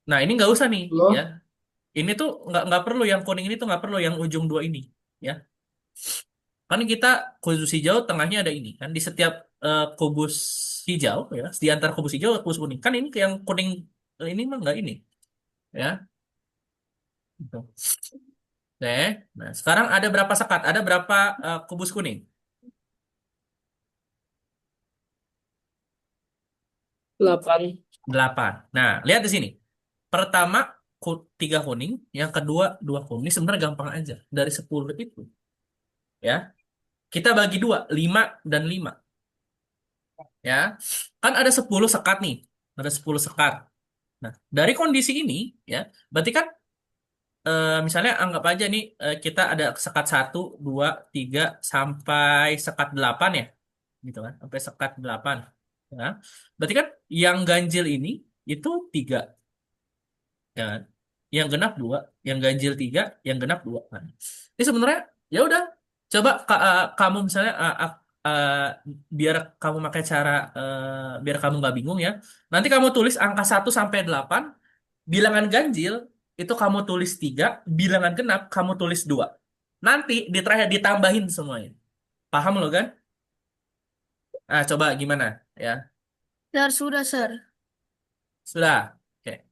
Speaker 2: Nah, ini nggak usah nih, ya.
Speaker 4: Loh,
Speaker 2: Ini tuh nggak perlu yang kuning ini tuh nggak perlu yang ujung dua ini, ya. Kan kita kubus hijau tengahnya ada ini kan di setiap kubus hijau ya, di antara kubus hijau kubus kuning. Kan ini yang kuning ini mah nggak ini, ya. Gitu. Oke. Nah, sekarang ada berapa sekat? Ada berapa kubus kuning?
Speaker 4: 8.
Speaker 2: 8. Nah, lihat di sini. Pertama 3 kuning, yang kedua 2 kuning. Ini sebenarnya gampang aja. Dari 10 itu, ya. Kita bagi dua, 5 dan 5, ya. Kan ada 10 sekat nih. Ada 10 sekat. Nah, dari kondisi ini, ya, berarti kan misalnya anggap aja nih kita ada sekat 1, 2, 3 sampai sekat 8 ya, gitu kan, sampai sekat 8. Ya. Berarti kan yang ganjil ini itu 3, ya kan? Yang genap 2, yang ganjil 3, yang genap 2 kan. Ini sebenarnya ya udah, coba kamu misalnya biar kamu pakai cara biar kamu nggak bingung ya. Nanti kamu tulis angka 1 sampai 8, bilangan ganjil itu kamu tulis 3, bilangan genap kamu tulis 2. Nanti di terakhir ditambahin semuanya. Paham lo kan? Coba gimana ya?
Speaker 1: Sir, sudah, sir.
Speaker 2: Sudah. Oke.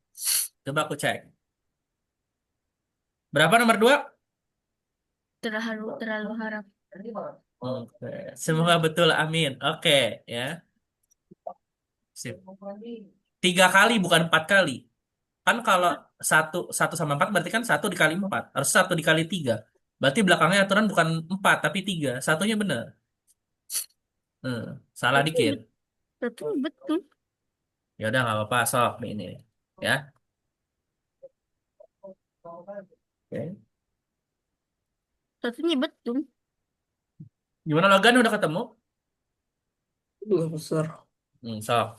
Speaker 2: Coba aku cek. Berapa nomor 2?
Speaker 1: Terlalu harap.
Speaker 2: Oke. Semoga betul, amin. Oke, ya. Sip. 3 kali bukan 4 kali. Kan kalau satu sama 4 berarti kan 1 dikali 4. Harus 1 dikali 3. Berarti belakangnya aturan bukan 4 tapi 3. Satunya benar. Salah dikit.
Speaker 1: Betul, betul.
Speaker 2: Ya udah nggak apa-apa, sok ini. Ya. Oke.
Speaker 1: Satunya betul.
Speaker 2: Gimana Logan, udah ketemu?
Speaker 4: Udah besar.
Speaker 2: Sok.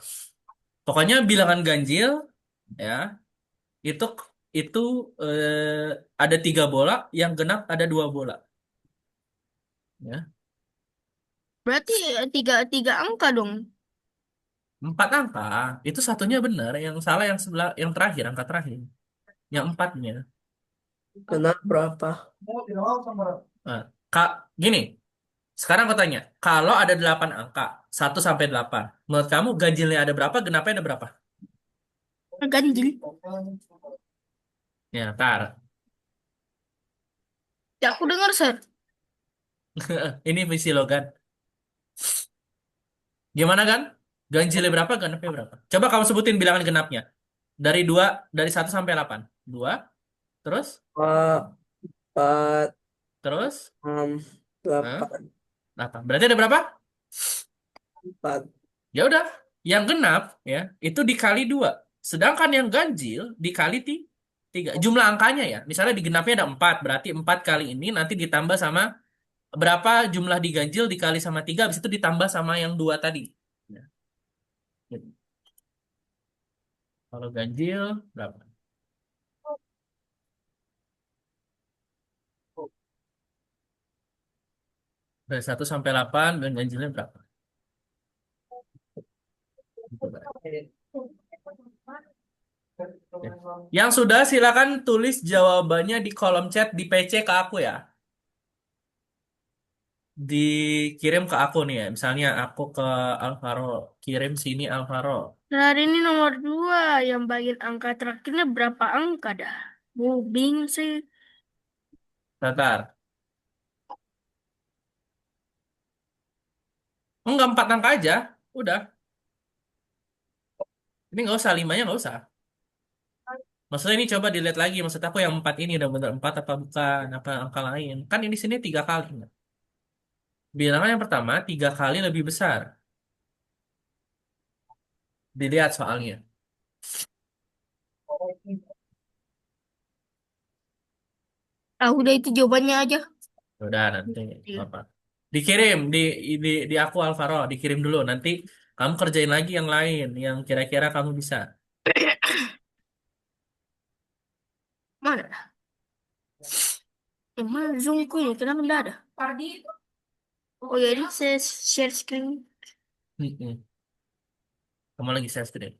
Speaker 2: Pokoknya bilangan ganjil ya, itu itu ada 3 bola, yang genap ada 2 bola. Ya.
Speaker 1: Berarti tiga, tiga angka dong.
Speaker 2: 4 angka. Itu satunya benar, yang salah yang sebelah, yang terakhir, angka terakhir. Yang empatnya.
Speaker 4: Benar berapa?
Speaker 2: Nah, Kak, gini. Sekarang aku tanya, kalau ada 8 angka, 1 sampai 8, menurut kamu ganjilnya ada berapa, genapnya ada berapa?
Speaker 1: Ganjil.
Speaker 2: Ya, tar.
Speaker 1: Ya, aku dengar, sir.
Speaker 2: Ini visi Logan. Gimana kan? Ganjilnya berapa, genapnya berapa? Coba kamu sebutin bilangan genapnya. Dari 1 sampai 8. 2, terus,
Speaker 4: 4,
Speaker 2: terus,
Speaker 4: 6,
Speaker 2: Hah?
Speaker 4: 8,
Speaker 2: 8. Berarti ada berapa?
Speaker 4: 4.
Speaker 2: Ya udah, yang genap ya itu dikali 2. Sedangkan yang ganjil dikali 3. Jumlah angkanya ya. Misalnya di genapnya ada 4, berarti 4 kali ini nanti ditambah sama berapa jumlah diganjil dikali sama 3, habis itu ditambah sama yang 2 tadi. Ya, gitu. Kalau ganjil berapa? Dari 1 sampai 8 dan ganjilnya berapa? Gitu, Pak. Oke. Yang sudah silakan tulis jawabannya di kolom chat di PC ke aku ya. Dikirim ke aku nih ya. Misalnya aku ke Alvaro, kirim sini Alvaro.
Speaker 1: Hari ini nomor 2. Yang bagian angka terakhirnya berapa angka dah? Bingung sih.
Speaker 2: Tatar. Enggak, 4 angka aja. Udah. Ini nggak usah, 5-nya nggak usah. Maksudnya ini coba dilihat lagi. Maksud aku yang 4 ini udah bener 4 apa bukan? Apa angka lain? Kan ini sini 3 kali. Bilangan yang pertama 3 kali lebih besar. Dilihat soalnya.
Speaker 1: Udah itu jawabannya aja.
Speaker 2: Udah nanti
Speaker 1: Iya.
Speaker 2: apa? Dikirim di aku Alvaro, dikirim dulu nanti Kamu kerjain lagi yang lain, yang kira-kira kamu bisa.
Speaker 1: Mana dah? Mana Zoomku ini? Kenapa tidak ada? Oh ya, ini saya share screen.
Speaker 2: Mm-mm. Kamu lagi share screen.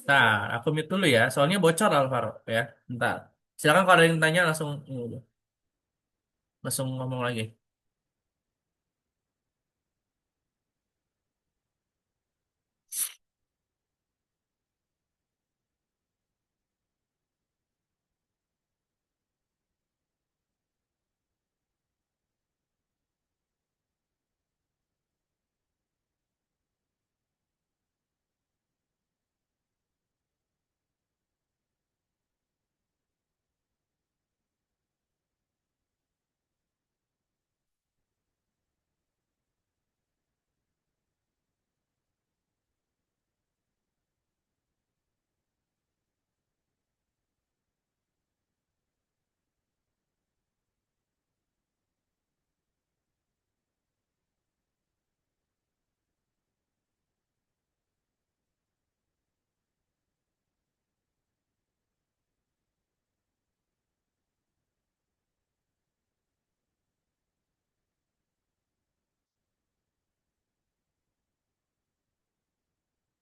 Speaker 2: Nah, aku mute dulu ya, soalnya bocor Alvaro ya. Bentar. Silakan kalau ada yang tanya langsung ngomong lagi.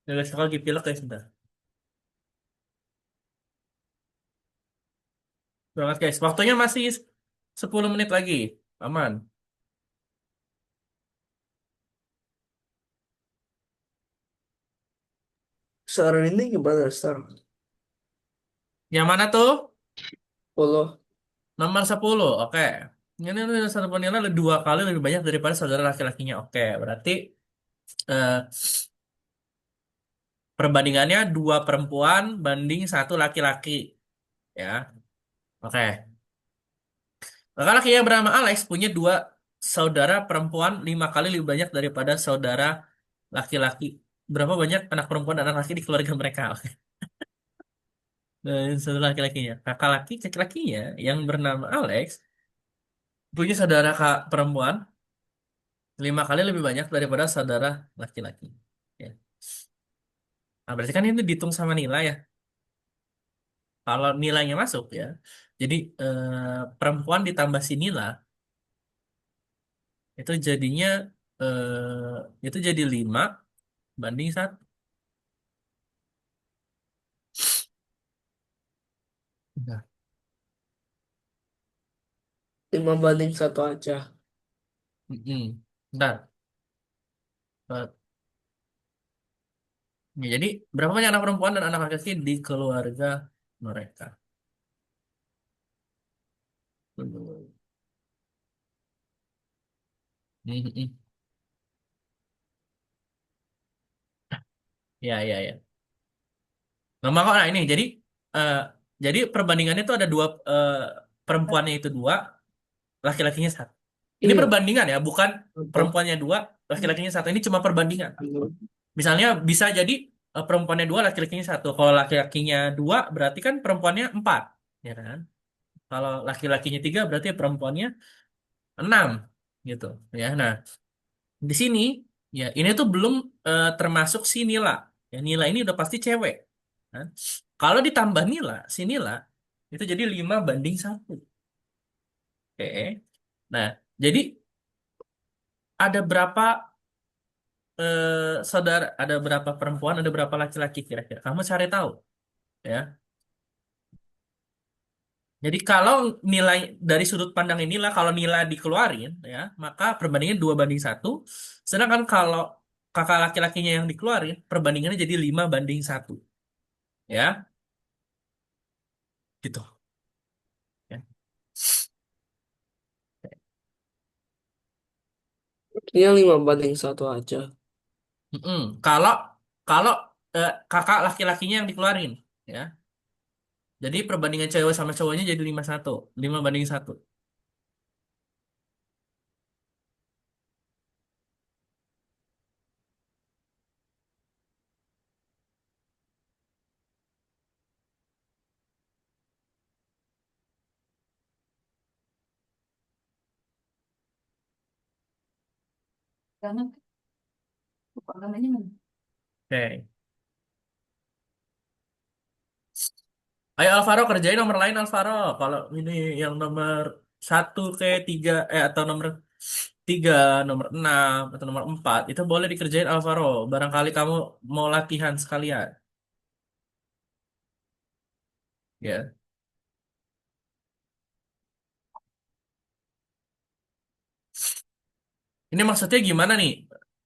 Speaker 2: Ya guys, aku lagi pilek guys, sebentar. Berangkat guys, waktunya masih 10 menit lagi. Aman.
Speaker 4: Sekarang ini gimana, Star?
Speaker 2: Yang mana tuh?
Speaker 4: 10.
Speaker 2: Nomor 10. Oke. Ini satu penilaian lebih 2 kali lebih banyak daripada saudara laki-lakinya. Oke, berarti eh, perbandingannya 2 perempuan banding 1 laki-laki. Ya, oke. Laki-laki yang bernama Alex punya 2 saudara perempuan 5 kali lebih banyak daripada saudara laki-laki. Berapa banyak anak perempuan dan anak laki di keluarga mereka? Oke. Dan saudara laki-lakinya. Kakak laki, cek lakinya yang bernama Alex punya saudara kak perempuan 5 kali lebih banyak daripada saudara laki-laki. Ya. Nah, berarti kan ini dihitung sama nilai ya. Kalau nilainya masuk ya, jadi perempuan ditambah si nila itu jadinya itu jadi 5 banding 1. Nah,
Speaker 4: 5 banding 1 aja.
Speaker 2: Bentar. Eh, ya, jadi berapa banyak anak perempuan dan anak laki-laki di keluarga mereka? Mm-mm. Ya, ya, ya. Nah, ini eh, jadi perbandingannya itu ada perempuannya itu 2, laki-lakinya 1. Ini
Speaker 4: Iya.
Speaker 2: perbandingan ya, bukan
Speaker 4: Contoh.
Speaker 2: perempuannya 2, laki-lakinya 1. Ini cuma perbandingan. Misalnya bisa jadi perempuannya 2, laki-lakinya 1. Kalau laki-lakinya 2, berarti kan perempuannya 4, ya kan? Kalau laki-lakinya 3, berarti perempuannya 6, gitu. Ya, nah di sini ya ini tuh belum termasuk si Nila. Ya, Nila ini udah pasti cewek. Kan? Kalau ditambah Nila, si Nila itu jadi 5 banding 1. Oke. Nah, jadi ada berapa saudara, ada berapa perempuan, ada berapa laki-laki kira-kira? Kamu cari tahu, ya. Jadi kalau nilai dari sudut pandang inilah, kalau nilai dikeluarin, ya, maka perbandingan 2 banding 1. Sedangkan kalau kakak laki-lakinya yang dikeluarin, perbandingannya jadi 5 banding 1. Ya, gitu.
Speaker 4: Ini 5 banding 1 aja.
Speaker 2: Mm-mm. Kalau kalau kakak laki-lakinya yang dikeluarin, ya. Jadi perbandingan cewek sama cowoknya jadi 5-1, 5 banding 1. Oke. Ayo Alvaro kerjain nomor lain Alvaro. Kalau ini yang nomor 1 ke 3 atau nomor 3, nomor 6 atau nomor 4 itu boleh dikerjain Alvaro. Barangkali kamu mau latihan sekalian. Ya. Ini maksudnya gimana nih?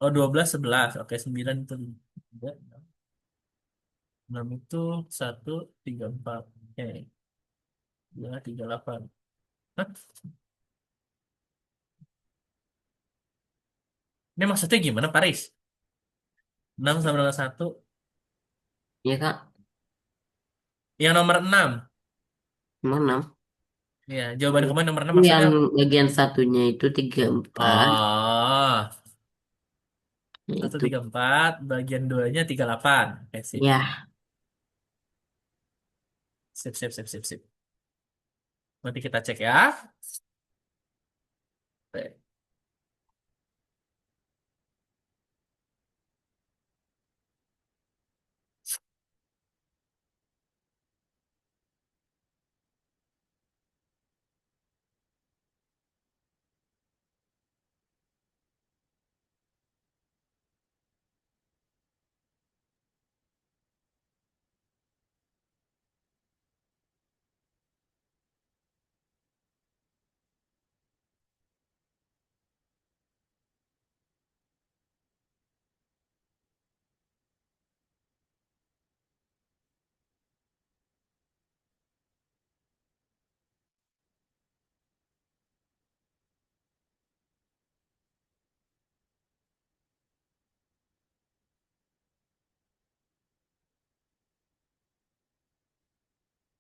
Speaker 2: Oh 12 11. Oke 9 itu 3, 6 itu 1 3 4. Oke. 2 3 8. Hah? Ini maksudnya gimana Paris? 6 sama dengan 1.
Speaker 3: Iya kak,
Speaker 2: Yang nomor 6.
Speaker 3: nomor 6.
Speaker 2: Ya, jawaban kemarin nomor 6 maksudnya.
Speaker 3: Yang bagian satunya itu 34.
Speaker 2: Oh,
Speaker 3: Nah,
Speaker 2: satu
Speaker 3: itu.
Speaker 2: tiga empat, bagian duanya 38. Oke, sip.
Speaker 3: Ya,
Speaker 2: Sip, sip, sip, sip, sip. Nanti kita cek ya. Oke,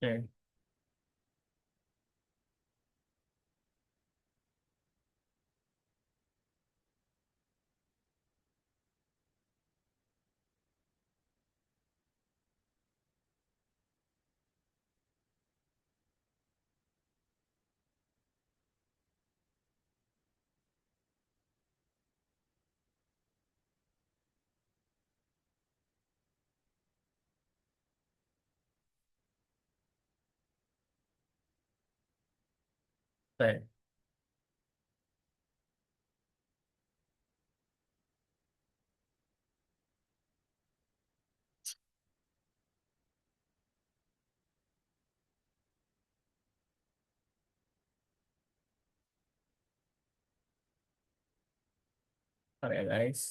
Speaker 2: oke. Oke. Bentar ya, guys.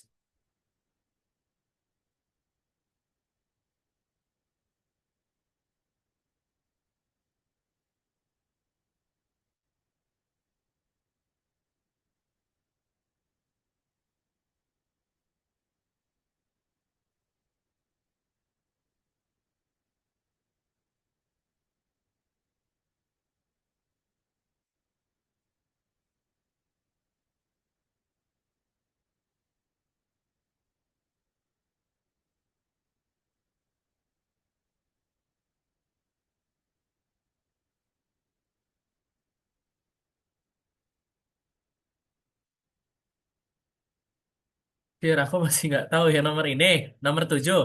Speaker 2: Biar aku masih nggak tahu ya nomor ini. Nomor 7.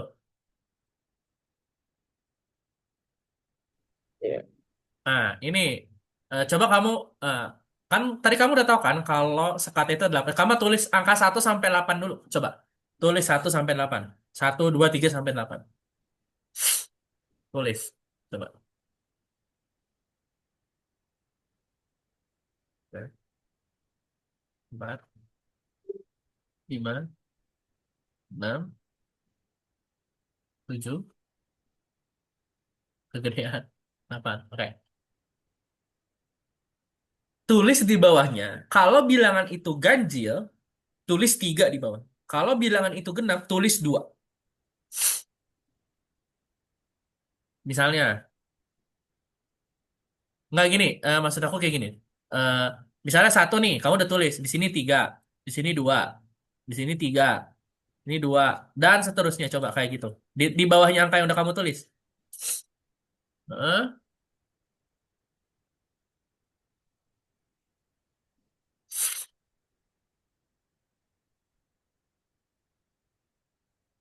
Speaker 4: Ya.
Speaker 2: Nah, ini. Coba kamu. eh, kan tadi kamu udah tahu kan kalau sekat itu 8. Kamu tulis angka 1 sampai 8 dulu. Coba. Tulis 1 sampai 8. 1 2 3 sampai 8. Tulis. Coba. Oke. 4, 5, 6, 7, kegedean 8. Oke. Tulis di bawahnya, kalau bilangan itu ganjil, tulis 3 di bawah. Kalau bilangan itu genap, tulis 2. Misalnya, nggak gini, maksud aku kayak gini. Eh, misalnya satu nih, kamu udah tulis, di sini 3, di sini 2, di sini 3, ini 2, dan seterusnya. Coba kayak gitu. Di bawahnya angka yang udah kamu tulis. Heeh.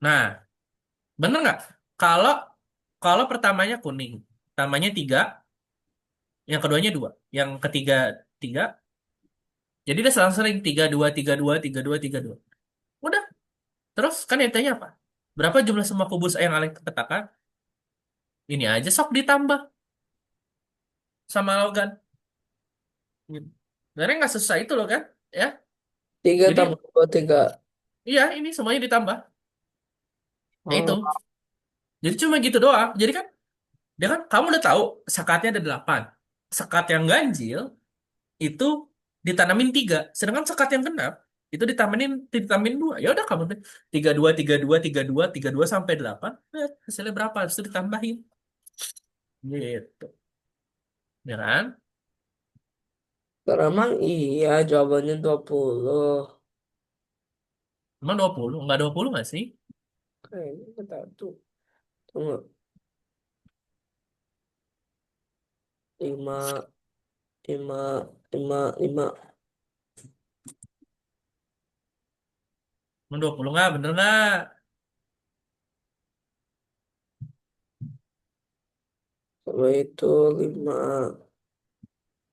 Speaker 2: Nah, bener nggak? Kalau kalau pertamanya kuning, pertamanya 3, yang keduanya 2, yang ketiga 3, jadi dia selang-seling 3 2 3 2 3 2 3 2. Udah, terus kan yang tanya apa? Berapa jumlah semua kubus yang Alex katakan? Ini aja sok ditambah sama logan. Gitu. Sebenarnya nggak susah itu loh kan? Ya,
Speaker 4: 3
Speaker 2: jadi
Speaker 4: tambah 2, 3.
Speaker 2: iya ini semuanya ditambah. Ya itu.
Speaker 4: Oh,
Speaker 2: Jadi cuma gitu doang. Jadi kan dia kan kamu udah tahu sekatnya ada 8. Sekat yang ganjil itu ditanamin 3. Sedangkan sekat yang genap itu ditamanin 2. Ya udah kamu 3 2 3 2 3 2 3 2 sampai 8. Hasilnya berapa? Habis itu ditambahin. Gitu. Ya kan?
Speaker 4: emang iya jawabannya 20.
Speaker 2: Emang 20? Enggak 20 nggak sih?
Speaker 4: Kayaknya kita tuh. Tunggu. 5, 5, 5, 5.
Speaker 2: Emang 20 nggak? Bener nggak?
Speaker 4: Kalau itu 5,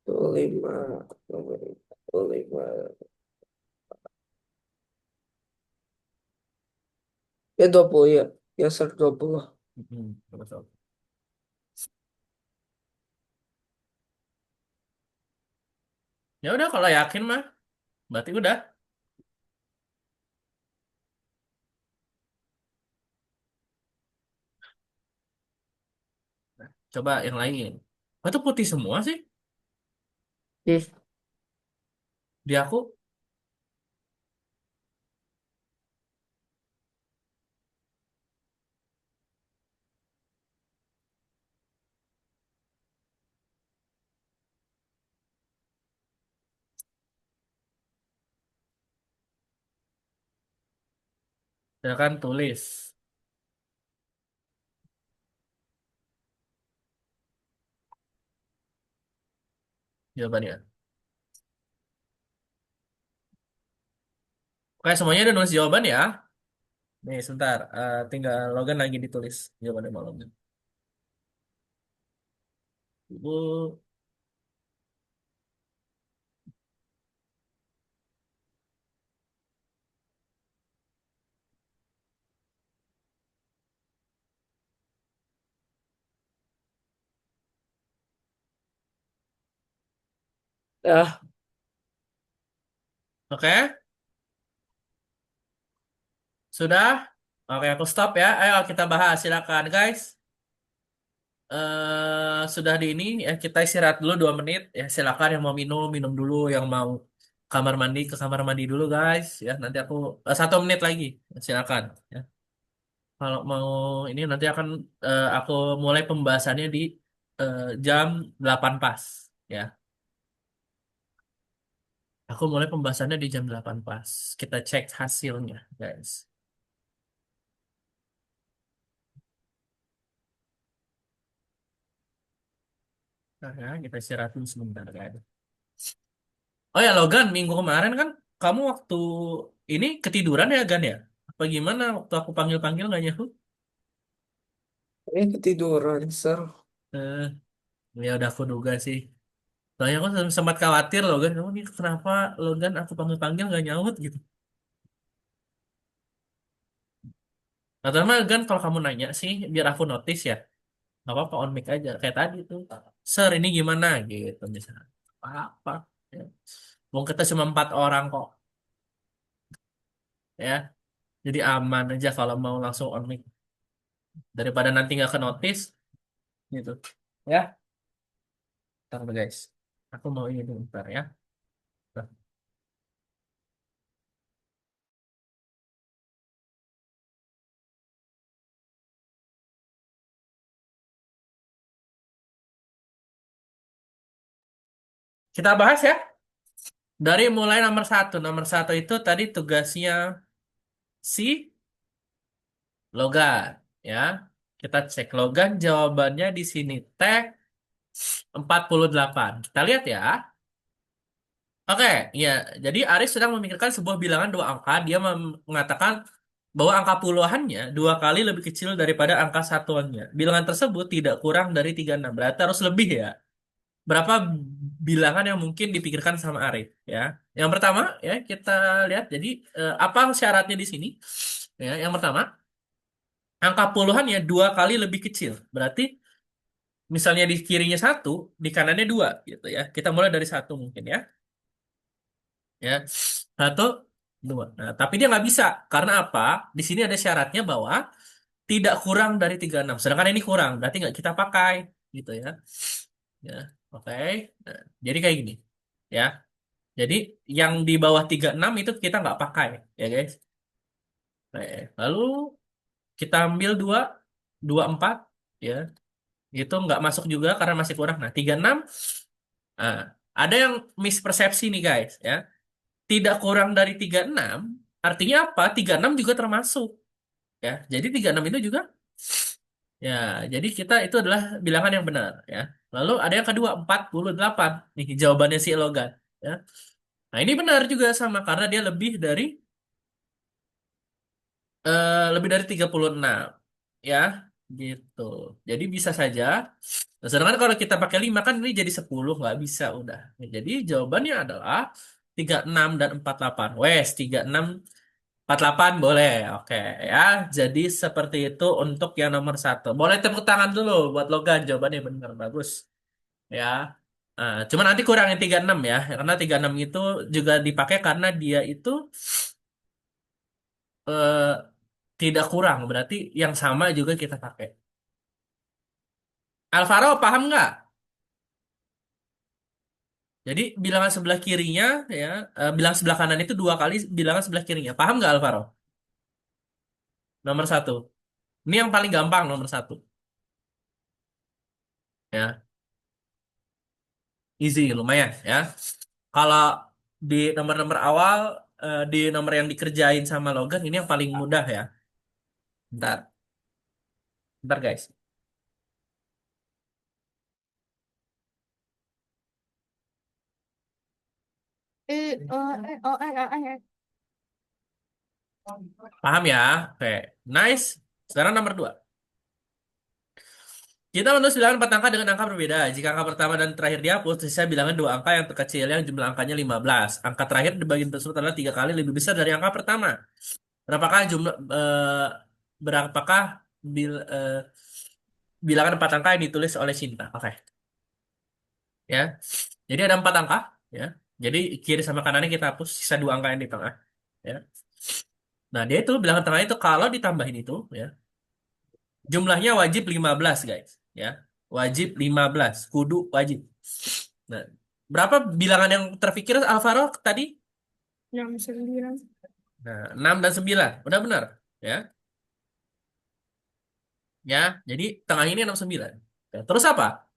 Speaker 4: itu 5, itu 5. Ya 20 ya. Ya 120.
Speaker 2: Betul. Ya udah kalau yakin mah berarti udah. Coba yang lain. Oh, itu putih semua sih
Speaker 3: Ih,
Speaker 2: di aku. Ya kan tulis jawabannya. Oke, semuanya udah nulis jawaban ya. Nih, sebentar. Tinggal Logan lagi ditulis jawabannya mau Logan. Bu,
Speaker 4: Ah,
Speaker 2: oke, sudah. Oke, aku stop ya. Ayo kita bahas. Silakan, guys. Sudah di ini ya kita istirahat dulu 2 menit ya. Silakan yang mau minum minum dulu, yang mau kamar mandi ke kamar mandi dulu, guys. Ya nanti aku 1 menit lagi. Silakan. Ya. Kalau mau ini nanti akan aku mulai pembahasannya di jam 8 pas. Ya, aku mulai pembahasannya di jam 8 pas. Kita cek hasilnya, guys. Nah, ya, kita istirahat dulu sebentar, guys. Oh ya, Logan, minggu kemarin kan kamu waktu ini ketiduran ya, Gan ya? Apa gimana waktu aku panggil-panggil nggak nyahu?
Speaker 4: ini ketiduran, Sir.
Speaker 2: Eh, ya udah aku duga sih. Soalnya aku sempat khawatir Logan, kamu nih kenapa Logan aku panggil-panggil nggak nyaut gitu. Atau mah Gan kalau kamu nanya sih, biar aku notice ya. Nggak apa-apa on mic aja kayak tadi tuh. Sir ini gimana gitu misalnya. Apa? Ya. Wong kita cuma 4 orang kok ya. Jadi aman aja kalau mau langsung on mic daripada nanti nggak ke notice gitu. Ya, ntar dulu, guys. Aku mau ini dulu ntar ya. Kita bahas ya. Dari mulai nomor satu. Nomor satu itu tadi tugasnya si Logan. Ya. Kita cek Logan jawabannya di sini. Tag 48. Kita lihat ya. Oke, ya. Jadi Aris sedang memikirkan sebuah bilangan dua angka. Dia mengatakan bahwa angka puluhannya dua kali lebih kecil daripada angka satuannya. Bilangan tersebut tidak kurang dari 36. Berarti harus lebih ya. Berapa bilangan yang mungkin dipikirkan sama Arif ya. Yang pertama ya kita lihat jadi apa syaratnya di sini? Ya, yang pertama, angka puluhannya dua kali lebih kecil. Berarti misalnya di kirinya satu, di kanannya dua gitu ya. Kita mulai dari satu mungkin ya. Ya, satu, dua. Nah, tapi dia nggak bisa karena apa? Di sini ada syaratnya bahwa tidak kurang dari 36. Sedangkan ini kurang, berarti nggak kita pakai gitu ya. Ya, oke. Nah, jadi kayak gini. Ya. Jadi yang di bawah 36 itu kita nggak pakai, ya guys. Lalu kita ambil 24, ya. Itu nggak masuk juga karena masih kurang. Nah, 36, nah, ada yang mispersepsi nih guys, ya. Tidak kurang dari 36, artinya apa? 36 juga termasuk, ya. Jadi 36 itu juga, ya. Jadi kita itu adalah bilangan yang benar, ya. Lalu ada yang kedua, 48. Nih jawabannya si Logan, ya. Nah, ini benar juga sama karena dia lebih dari 36 ya gitu. Jadi bisa saja. Nah, sedangkan kalau kita pakai 5 kan ini jadi 10 nggak bisa udah. Ya, jadi jawabannya adalah 36 dan 48. Wes 36 48 boleh. Oke ya. Jadi seperti itu untuk yang nomor satu. Boleh tepuk tangan dulu buat Logan jawabannya benar bagus ya. Cuman nanti kurangin 36 ya. Karena 36 itu juga dipakai karena dia itu eh, tidak kurang, berarti yang sama juga kita pakai. Alvaro paham nggak? Jadi bilangan sebelah kirinya ya, bilangan sebelah kanan itu dua kali bilangan sebelah kirinya. Paham nggak Alvaro? Nomor satu. Ini yang paling gampang nomor satu. Ya, easy lumayan ya. Kalau di nomor-nomor awal, di nomor yang dikerjain sama Logan ini yang paling mudah ya. Bentar, bentar guys. Paham ya? Oke, nice. Sekarang nomor dua. Kita menulis bilangan 4 angka dengan angka berbeda. Jika angka pertama dan terakhir dihapus, sisa bilangan dua angka yang terkecil yang jumlah angkanya 15. Angka terakhir di bagian tersebut adalah tiga kali lebih besar dari angka pertama. Berapakah jumlah berapakah bil, eh, bilangan 4 angka yang ditulis oleh Cinta? Oke, ya. Jadi ada 4 angka, ya. Jadi kiri sama kanannya kita hapus, sisa dua angka yang di tengah, ya. Nah, dia itu bilangan tengah itu kalau ditambahin itu, ya, jumlahnya wajib 15 guys, ya. Wajib 15, kudu wajib. Nah, berapa bilangan yang terpikir Alvaro tadi?
Speaker 1: 69.
Speaker 2: Nah, 6 dan 9. Udah benar, ya. Ya, jadi tengah ini 69. Ya, terus apa?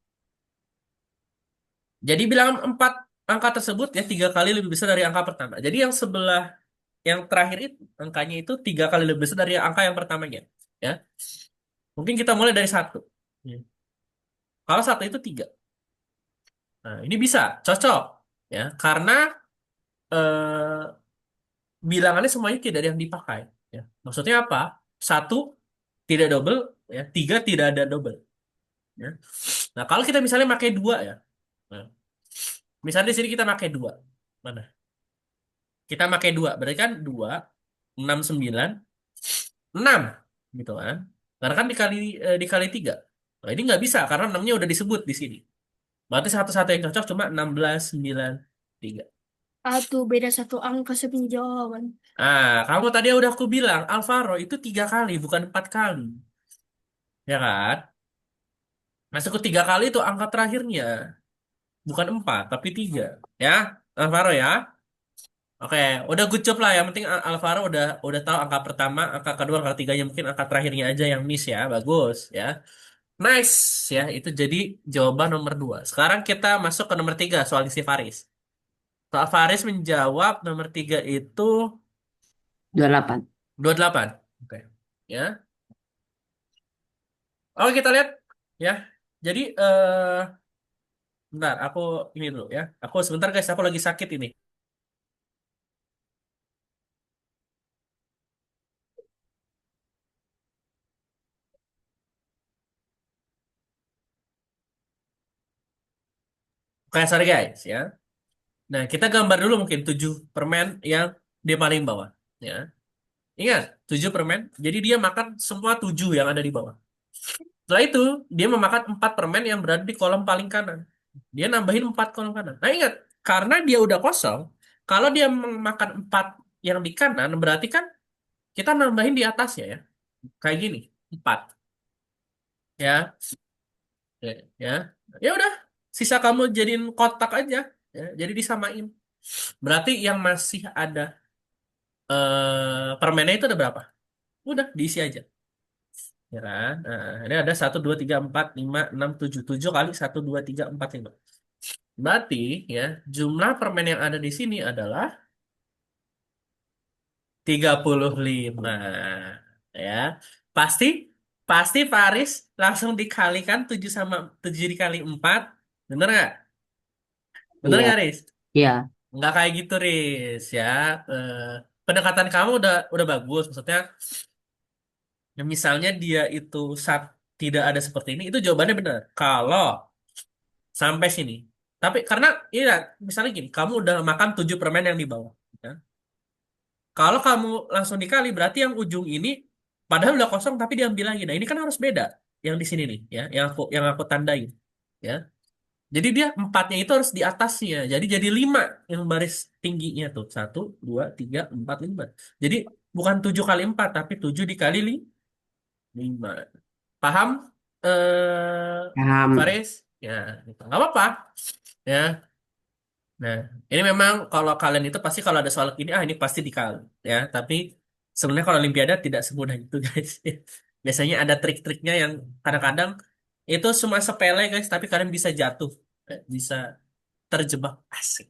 Speaker 2: Jadi bilangan 4 angka tersebut ya tiga kali lebih besar dari angka pertama. Jadi yang sebelah yang terakhir itu angkanya itu tiga kali lebih besar dari angka yang pertamanya. Ya, mungkin kita mulai dari satu. Ya. Kalau satu itu tiga. Nah, ini bisa cocok ya karena eh, bilangannya semuanya tidak ada yang dipakai. Ya. Maksudnya apa? Satu tidak double, ya. Tiga tidak ada double. Ya. Nah, kalau kita misalnya pakai dua ya. Nah, misalnya di sini kita pakai dua. Mana? Kita pakai dua, berarti kan dua, enam, sembilan, enam, gitu kan? Karena kan dikali tiga. Nah, ini nggak bisa karena enamnya udah disebut di sini. Berarti satu-satu yang cocok cuma 16, 9, 3.
Speaker 1: Aduh, beda satu angka sebenarnya jawaban.
Speaker 2: Kamu tadi udah aku bilang, Alvaro itu tiga kali, bukan empat kali. Ya kan? Masuk ke tiga kali itu angka terakhirnya. Bukan empat, tapi tiga. Ya, Alvaro ya. Oke, udah good job lah. Yang penting Alvaro udah tahu angka pertama, angka kedua, angka tiganya. Mungkin angka terakhirnya aja yang miss ya. Bagus ya. Nice ya, itu jadi jawaban nomor 2. Sekarang kita masuk ke nomor 3, soal isi Faris. Soal Faris menjawab nomor 3 itu
Speaker 3: 28.
Speaker 2: 28. Oke. Ya. Oke, kita lihat ya. Jadi bentar, aku ini dulu ya. Aku sebentar guys, aku lagi sakit ini. Oke, sorry guys ya. Nah, kita gambar dulu mungkin 7 permen yang di paling bawah ya. Ingat, 7 permen. Jadi dia makan semua 7 yang ada di bawah. Setelah itu, dia memakan 4 permen yang berada di kolom paling kanan. Dia nambahin 4 kolom kanan. Nah, ingat, karena dia udah kosong, kalau dia memakan 4 yang di kanan, berarti kan kita nambahin di atasnya ya. Kayak gini, 4. Ya, ya, ya. Ya udah, sisa kamu jadiin kotak aja. Ya, jadi disamain. Berarti yang masih ada permennya itu ada berapa? Udah, diisi aja. Ya kan? Nah, ini ada 1, 2, 3, 4, 5, 6, 7. 7 kali 1, 2, 3, 4, 5. Berarti ya, jumlah permen yang ada di sini adalah 35. Ya. Pasti pasti Faris langsung dikalikan 7 sama 7 dikali 4. Bener nggak? Bener
Speaker 3: Iya,
Speaker 2: nggak, Riz?
Speaker 3: iya,
Speaker 2: Nggak kayak gitu, Riz, ya. Eh, pendekatan kamu udah bagus. Maksudnya, ya misalnya dia itu tidak ada seperti ini, itu jawabannya benar. Kalau sampai sini. Tapi karena, iya, misalnya gini, kamu udah makan 7 permen yang di bawah. Ya. Kalau kamu langsung dikali, berarti yang ujung ini padahal udah kosong tapi diambil lagi. Nah, ini kan harus beda yang di sini nih, ya, yang aku tandain, ya. Jadi dia empatnya itu harus di atasnya. Jadi 5 yang baris tingginya tuh. 1, 2, 3, 4, 5. Jadi bukan 7 kali 4, tapi 7 dikali 5. Paham?
Speaker 3: paham.
Speaker 2: Faris? Ya, gitu. Nggak apa-apa. Ya. Nah, ini memang kalau kalian itu pasti kalau ada soal ini, ini pasti dikali. Ya, tapi sebenarnya kalau Olimpiade tidak semudah itu, guys. Biasanya ada trik-triknya yang kadang-kadang itu semua sepele, guys, tapi kalian bisa jatuh. Bisa terjebak. Asik.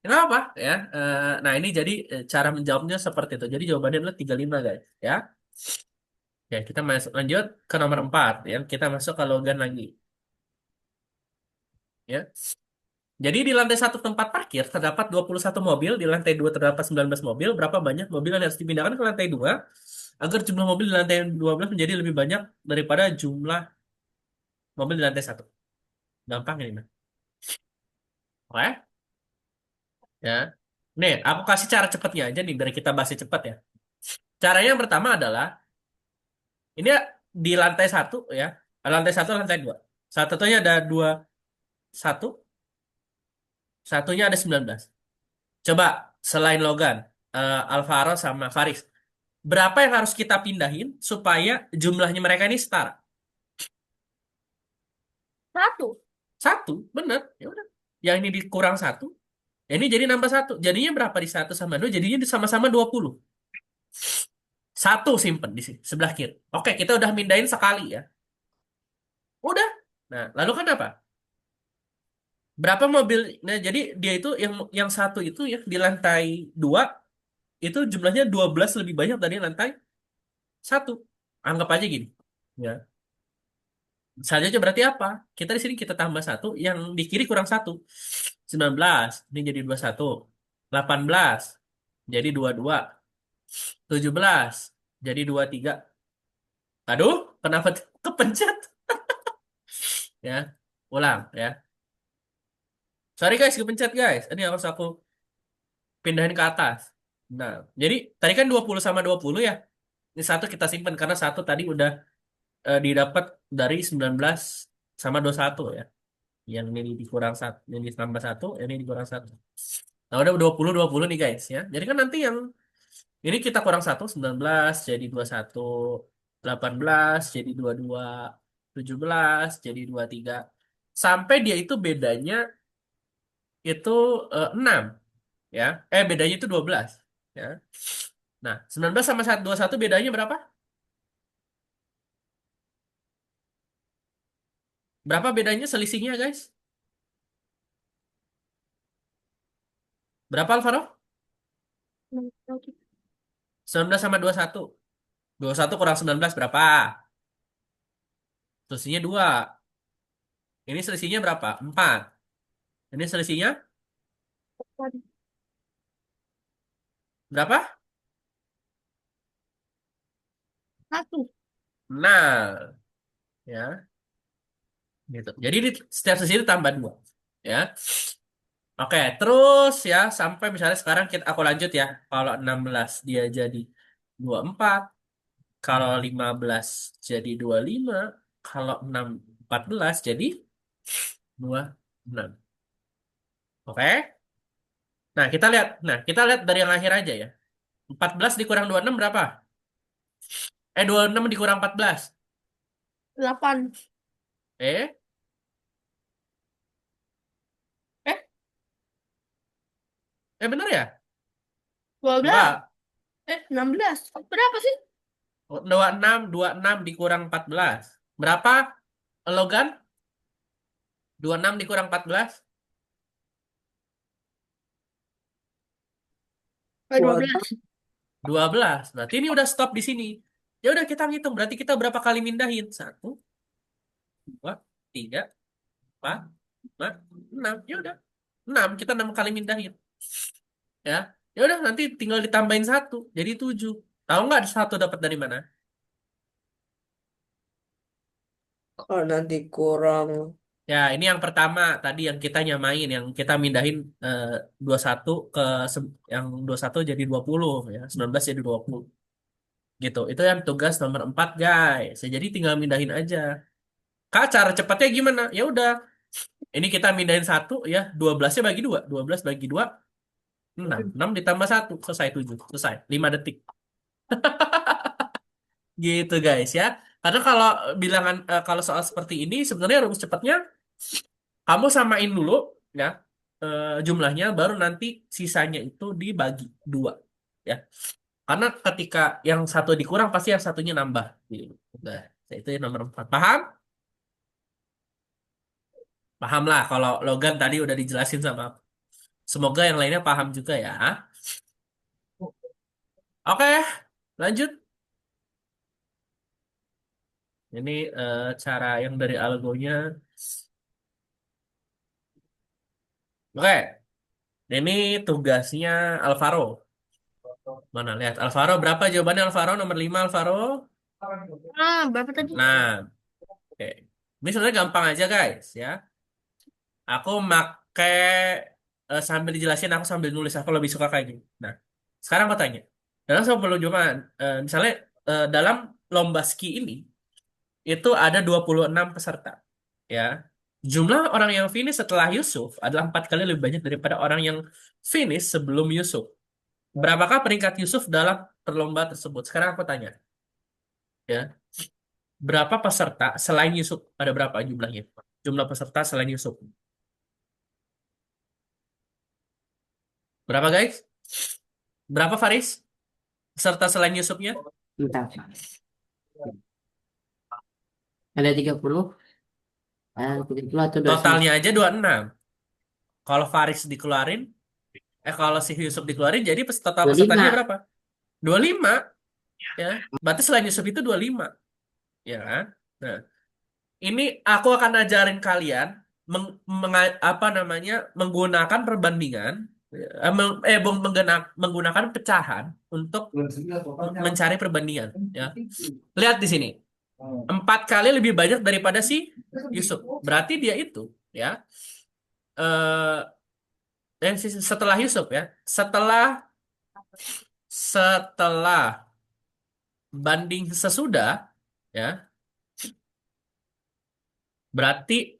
Speaker 2: Kenapa? Ya. Nah, ini jadi cara menjawabnya seperti itu. Jadi jawabannya adalah 35, guys. Ya. Ya, kita masuk lanjut ke nomor 4. Ya. Kita masuk ke Logan lagi. Ya. Jadi di lantai satu tempat parkir terdapat 21 mobil, di lantai 2 terdapat 19 mobil. Berapa banyak mobil yang harus dipindahkan ke lantai 2 agar jumlah mobil di lantai 12 menjadi lebih banyak daripada jumlah mobil di lantai 1? Gampang ini, Mas. Oke? Ya. Nih, aku kasih cara cepatnya aja nih, biar kita bahasnya cepat ya. Caranya yang pertama adalah, ini ya, di lantai 1 ya. Lantai 1, lantai 2. Satunya ada 21, satunya ada 19. Coba, selain Logan, Alvaro sama Faris. Berapa yang harus kita pindahin supaya jumlahnya mereka ini setara?
Speaker 1: 1.
Speaker 2: Satu, bener. Ya udah. Yang ini dikurang 1, ya ini jadi nambah 1. Jadinya berapa di 1 sama 2? Jadinya sama-sama 20. Satu simpen di sini, sebelah kiri. Oke, kita udah mindahin sekali ya. Udah. Nah, lalu kan apa? Berapa mobil? Nah, jadi dia itu yang satu itu ya di lantai 2 itu jumlahnya 12 lebih banyak dari lantai 1. Anggap aja gini. Ya. Selanjutnya berarti apa? Kita di sini kita tambah 1, yang di kiri kurang 1. 19, ini jadi 21. 18, jadi 22. 17, jadi 23. Aduh, kenapa kepencet? Ya, ulang ya. Sorry guys, kepencet guys. Ini harus aku pindahin ke atas. Nah, jadi tadi kan 20 sama 20 ya. Ini satu kita simpan karena satu tadi udah didapat dari 19 sama 21 ya. Yang ini dikurang 1, ini ditambah 1, ini dikurang 1. Nah, udah 20 nih guys ya. Jadi kan nanti yang ini kita kurang 1, 19 jadi 21, 18 jadi 22, 17 jadi 23. Sampai dia itu bedanya itu 6 ya. Bedanya itu 12 ya. Nah, 19 sama 21 bedanya berapa? Berapa bedanya selisihnya, guys? Berapa, Alvaro? 19 sama 21. 21 kurang 19 berapa? Selisihnya 2. Ini selisihnya berapa? 4. Ini selisihnya berapa?
Speaker 1: Satu.
Speaker 2: Nah, ya, gitu. Jadi di setiap sisi itu tambah 2. Ya. Oke, terus ya sampai misalnya sekarang aku lanjut ya. Kalau 16 dia jadi 24, kalau 15 jadi 25, kalau 6 14 jadi 26. Oke? Nah, kita lihat dari yang akhir aja ya. 14 dikurang 26 berapa? 26 dikurang 14.
Speaker 1: 8.
Speaker 2: Eh? Eh? Bener ya?
Speaker 1: 12.
Speaker 2: Enggak.
Speaker 1: 16. Berapa sih?
Speaker 2: 26 dikurang 14. Berapa, Logan? 26 dikurang 14?
Speaker 1: 12.
Speaker 2: 12. Berarti ini udah stop di sini. Ya udah kita ngitung. Berarti kita berapa kali mindahin? 1, 2, 3, 4, 5, 6. Ya udah. 6. Kita 6 kali mindahin. Ya. Ya udah nanti tinggal ditambahin 1. Jadi 7. Tahu nggak 1 dapat dari mana?
Speaker 4: Kalau nanti kurang
Speaker 2: Ya, ini yang pertama tadi yang kita nyamain, yang kita mindahin 21 ke yang 21 jadi 20 ya, 19 jadi 20. Gitu. Itu yang tugas nomor 4, guys. Ya, jadi tinggal mindahin aja. Kak, cara cepatnya gimana? Ya udah, ini kita mindahin 1 ya, 12-nya bagi 2. 12 bagi 2 6. 6 ditambah 1 selesai 7. Selesai. 5 detik. Gitu, guys ya. Karena kalau kalau soal seperti ini sebenarnya rumus cepatnya kamu samain dulu ya, jumlahnya, baru nanti sisanya itu dibagi 2 ya. Karena ketika yang satu dikurang pasti yang satunya nambah. Gitu. Udah, itu yang nomor 4. Paham? Paham lah kalau Logan tadi udah dijelasin sama aku. Semoga yang lainnya paham juga ya. Oke, lanjut. Ini cara yang dari algonya. Oke, ini tugasnya Alvaro. Mana lihat Alvaro berapa jawabannya, Alvaro? Nomor 5 Alvaro.
Speaker 1: Berapa tadi?
Speaker 2: Nah, oke. Ini sebenarnya gampang aja, guys ya. Aku make sambil dijelasin, aku sambil nulis, aku lebih suka kayak gini. Nah, sekarang aku tanya. Dalam 10 jawaban, misalnya dalam lomba ski ini itu ada 26 peserta. Ya. Jumlah orang yang finish setelah Yusuf adalah 4 kali lebih banyak daripada orang yang finish sebelum Yusuf. Berapakah peringkat Yusuf dalam perlombaan tersebut? Sekarang aku tanya, ya. Berapa peserta selain Yusuf? Ada berapa jumlahnya? Jumlah peserta selain Yusuf. Berapa, guys? Berapa, Faris? Peserta selain Yusufnya?
Speaker 3: Bentar. Ada 30, 30 atau 29?
Speaker 2: Totalnya aja 26. Kalau Faris dikeluarin, kalau si Yusuf dikeluarin, jadi total pesertanya
Speaker 3: 25.
Speaker 2: berapa? 25. Ya. Berarti selain Yusuf itu 25. Ya kan? Nah, ini aku akan ajarin kalian apa namanya, menggunakan perbandingan, menggunakan pecahan untuk mencari perbandingan. Ya. Lihat di sini. 4 kali lebih banyak daripada si Yusuf. Berarti dia itu ya, eh setelah Yusuf ya, setelah banding sesudah ya, berarti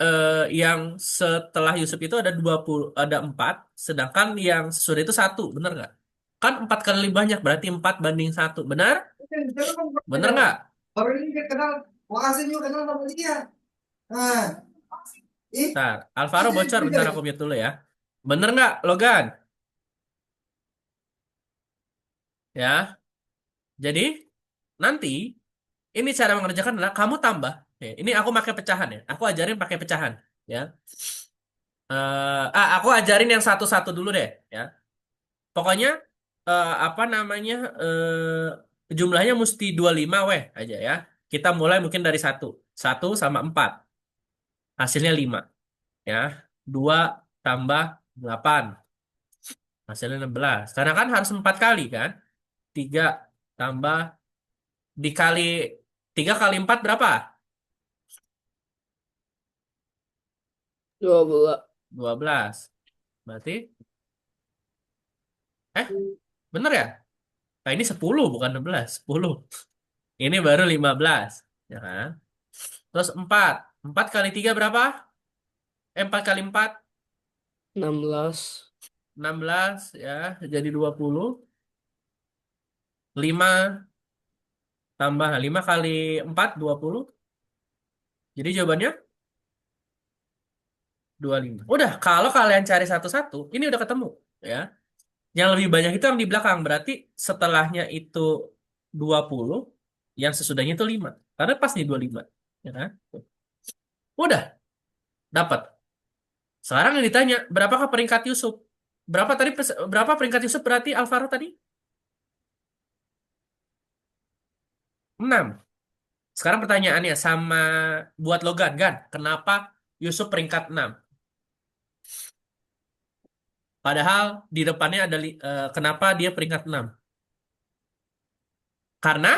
Speaker 2: yang setelah Yusuf itu ada 20, ada 4, sedangkan yang sesudah itu 1, bener nggak? Kan 4 kali lebih banyak, berarti 4 banding 1, benar? Bener nggak?
Speaker 5: Baru ini dia kenal, makasih juga kenal sama dia. Nah,
Speaker 2: Bentar, Alvaro bocor,
Speaker 5: ini
Speaker 2: bentar aku mute dulu ya. Bener nggak, Logan? Ya, jadi nanti ini cara mengerjakan adalah kamu tambah Oke, ini aku pakai pecahan ya. Aku ajarin pakai pecahan ya. Aku ajarin yang satu-satu dulu deh ya. Pokoknya apa namanya jumlahnya mesti 25 weh aja ya. Kita mulai mungkin dari satu. 1 sama 4. Hasilnya 5 ya. 2 tambah 8. Hasilnya 16. Karena kan harus 4 kali kan. 3 tambah dikali 3 kali 4 berapa?
Speaker 4: 12.
Speaker 2: 12. Berarti bener ya? Nah, ini 10 bukan 16. 10. Ini baru 15. Ya kan? Terus 4. 4 kali 3 berapa? 4 kali 4
Speaker 4: 16.
Speaker 2: 16 ya. Jadi 20. 5 tambah 5 kali 4 20. Jadi jawabannya 25. Udah, kalau kalian cari satu-satu, ini udah ketemu ya. Yang lebih banyak itu yang di belakang. Berarti setelahnya itu 20, yang sesudahnya itu 5. Karena pas nih 25. Ya kan? Udah, dapat. Sekarang yang ditanya, berapakah peringkat Yusuf? Berapa peringkat Yusuf berarti Alvaro tadi? 6. Sekarang pertanyaannya sama buat Logan, kan? Kenapa Yusuf peringkat 6? Padahal di depannya ada kenapa dia peringkat 6? Karena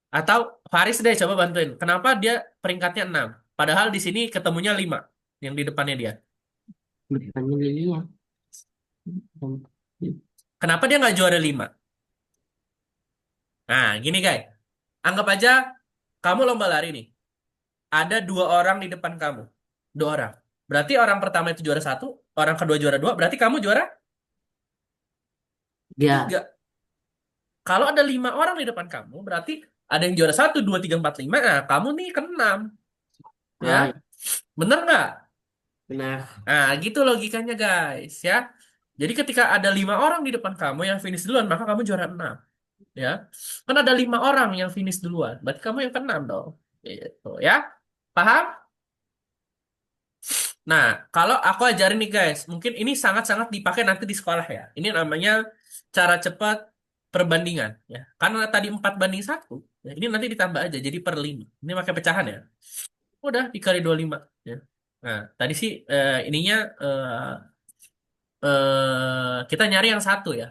Speaker 2: atau Faris deh coba bantuin. Kenapa dia peringkatnya 6? Padahal di sini ketemunya 5 yang di depannya dia.
Speaker 3: Depannya Lilia.
Speaker 2: Kenapa dia nggak juara 5? Nah, gini guys. Anggap aja kamu lomba lari nih. Ada 2 orang di depan kamu. 2 orang. Berarti orang pertama itu juara 1, orang kedua juara 2. Berarti kamu juara
Speaker 3: Ya,
Speaker 2: 3. Kalau ada 5 orang di depan kamu, berarti ada yang juara 1, 2, 3, 4, 5. Nah, kamu nih ke-6. Ya,
Speaker 3: ah,
Speaker 2: bener nggak?
Speaker 3: benar.
Speaker 2: Nah, gitu logikanya guys. Ya. Jadi ketika ada 5 orang di depan kamu yang finish duluan, maka kamu juara 6. Ya, kan ada 5 orang yang finish duluan. Berarti kamu yang ke-6 dong. Gitu ya. Paham? Nah, kalau aku ajarin nih guys, mungkin ini sangat-sangat dipakai nanti di sekolah ya. Ini namanya cara cepat perbandingan ya. Karena tadi 4 banding 1, ya, ini nanti ditambah aja jadi per 5. Ini pakai pecahan ya. Udah dikali 25 ya. Nah, tadi sih ininya kita nyari yang satu ya.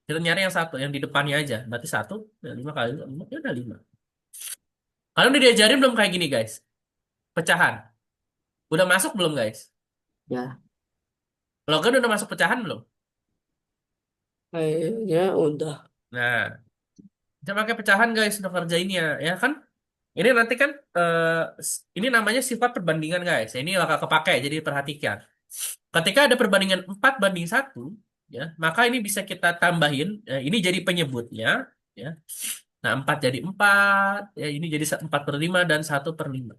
Speaker 2: Kita nyari yang satu, yang di depannya aja. Berarti 1, ya 5 kali 5, ya udah 5. Kalian udah diajarin belum kayak gini guys? Pecahan. Udah masuk belum guys?
Speaker 3: Ya,
Speaker 2: Logan udah masuk pecahan belum?
Speaker 4: Kayaknya udah.
Speaker 2: Nah, kita pakai pecahan guys udah kerjainnya ya kan? Ini nanti kan ini namanya sifat perbandingan guys. Ini bakal kepake jadi perhatikan. Ketika ada perbandingan 4 banding 1 ya, maka ini bisa kita tambahin ini jadi penyebutnya ya. Nah, 4 jadi 4 ya, ini jadi 4/5 dan 1/5.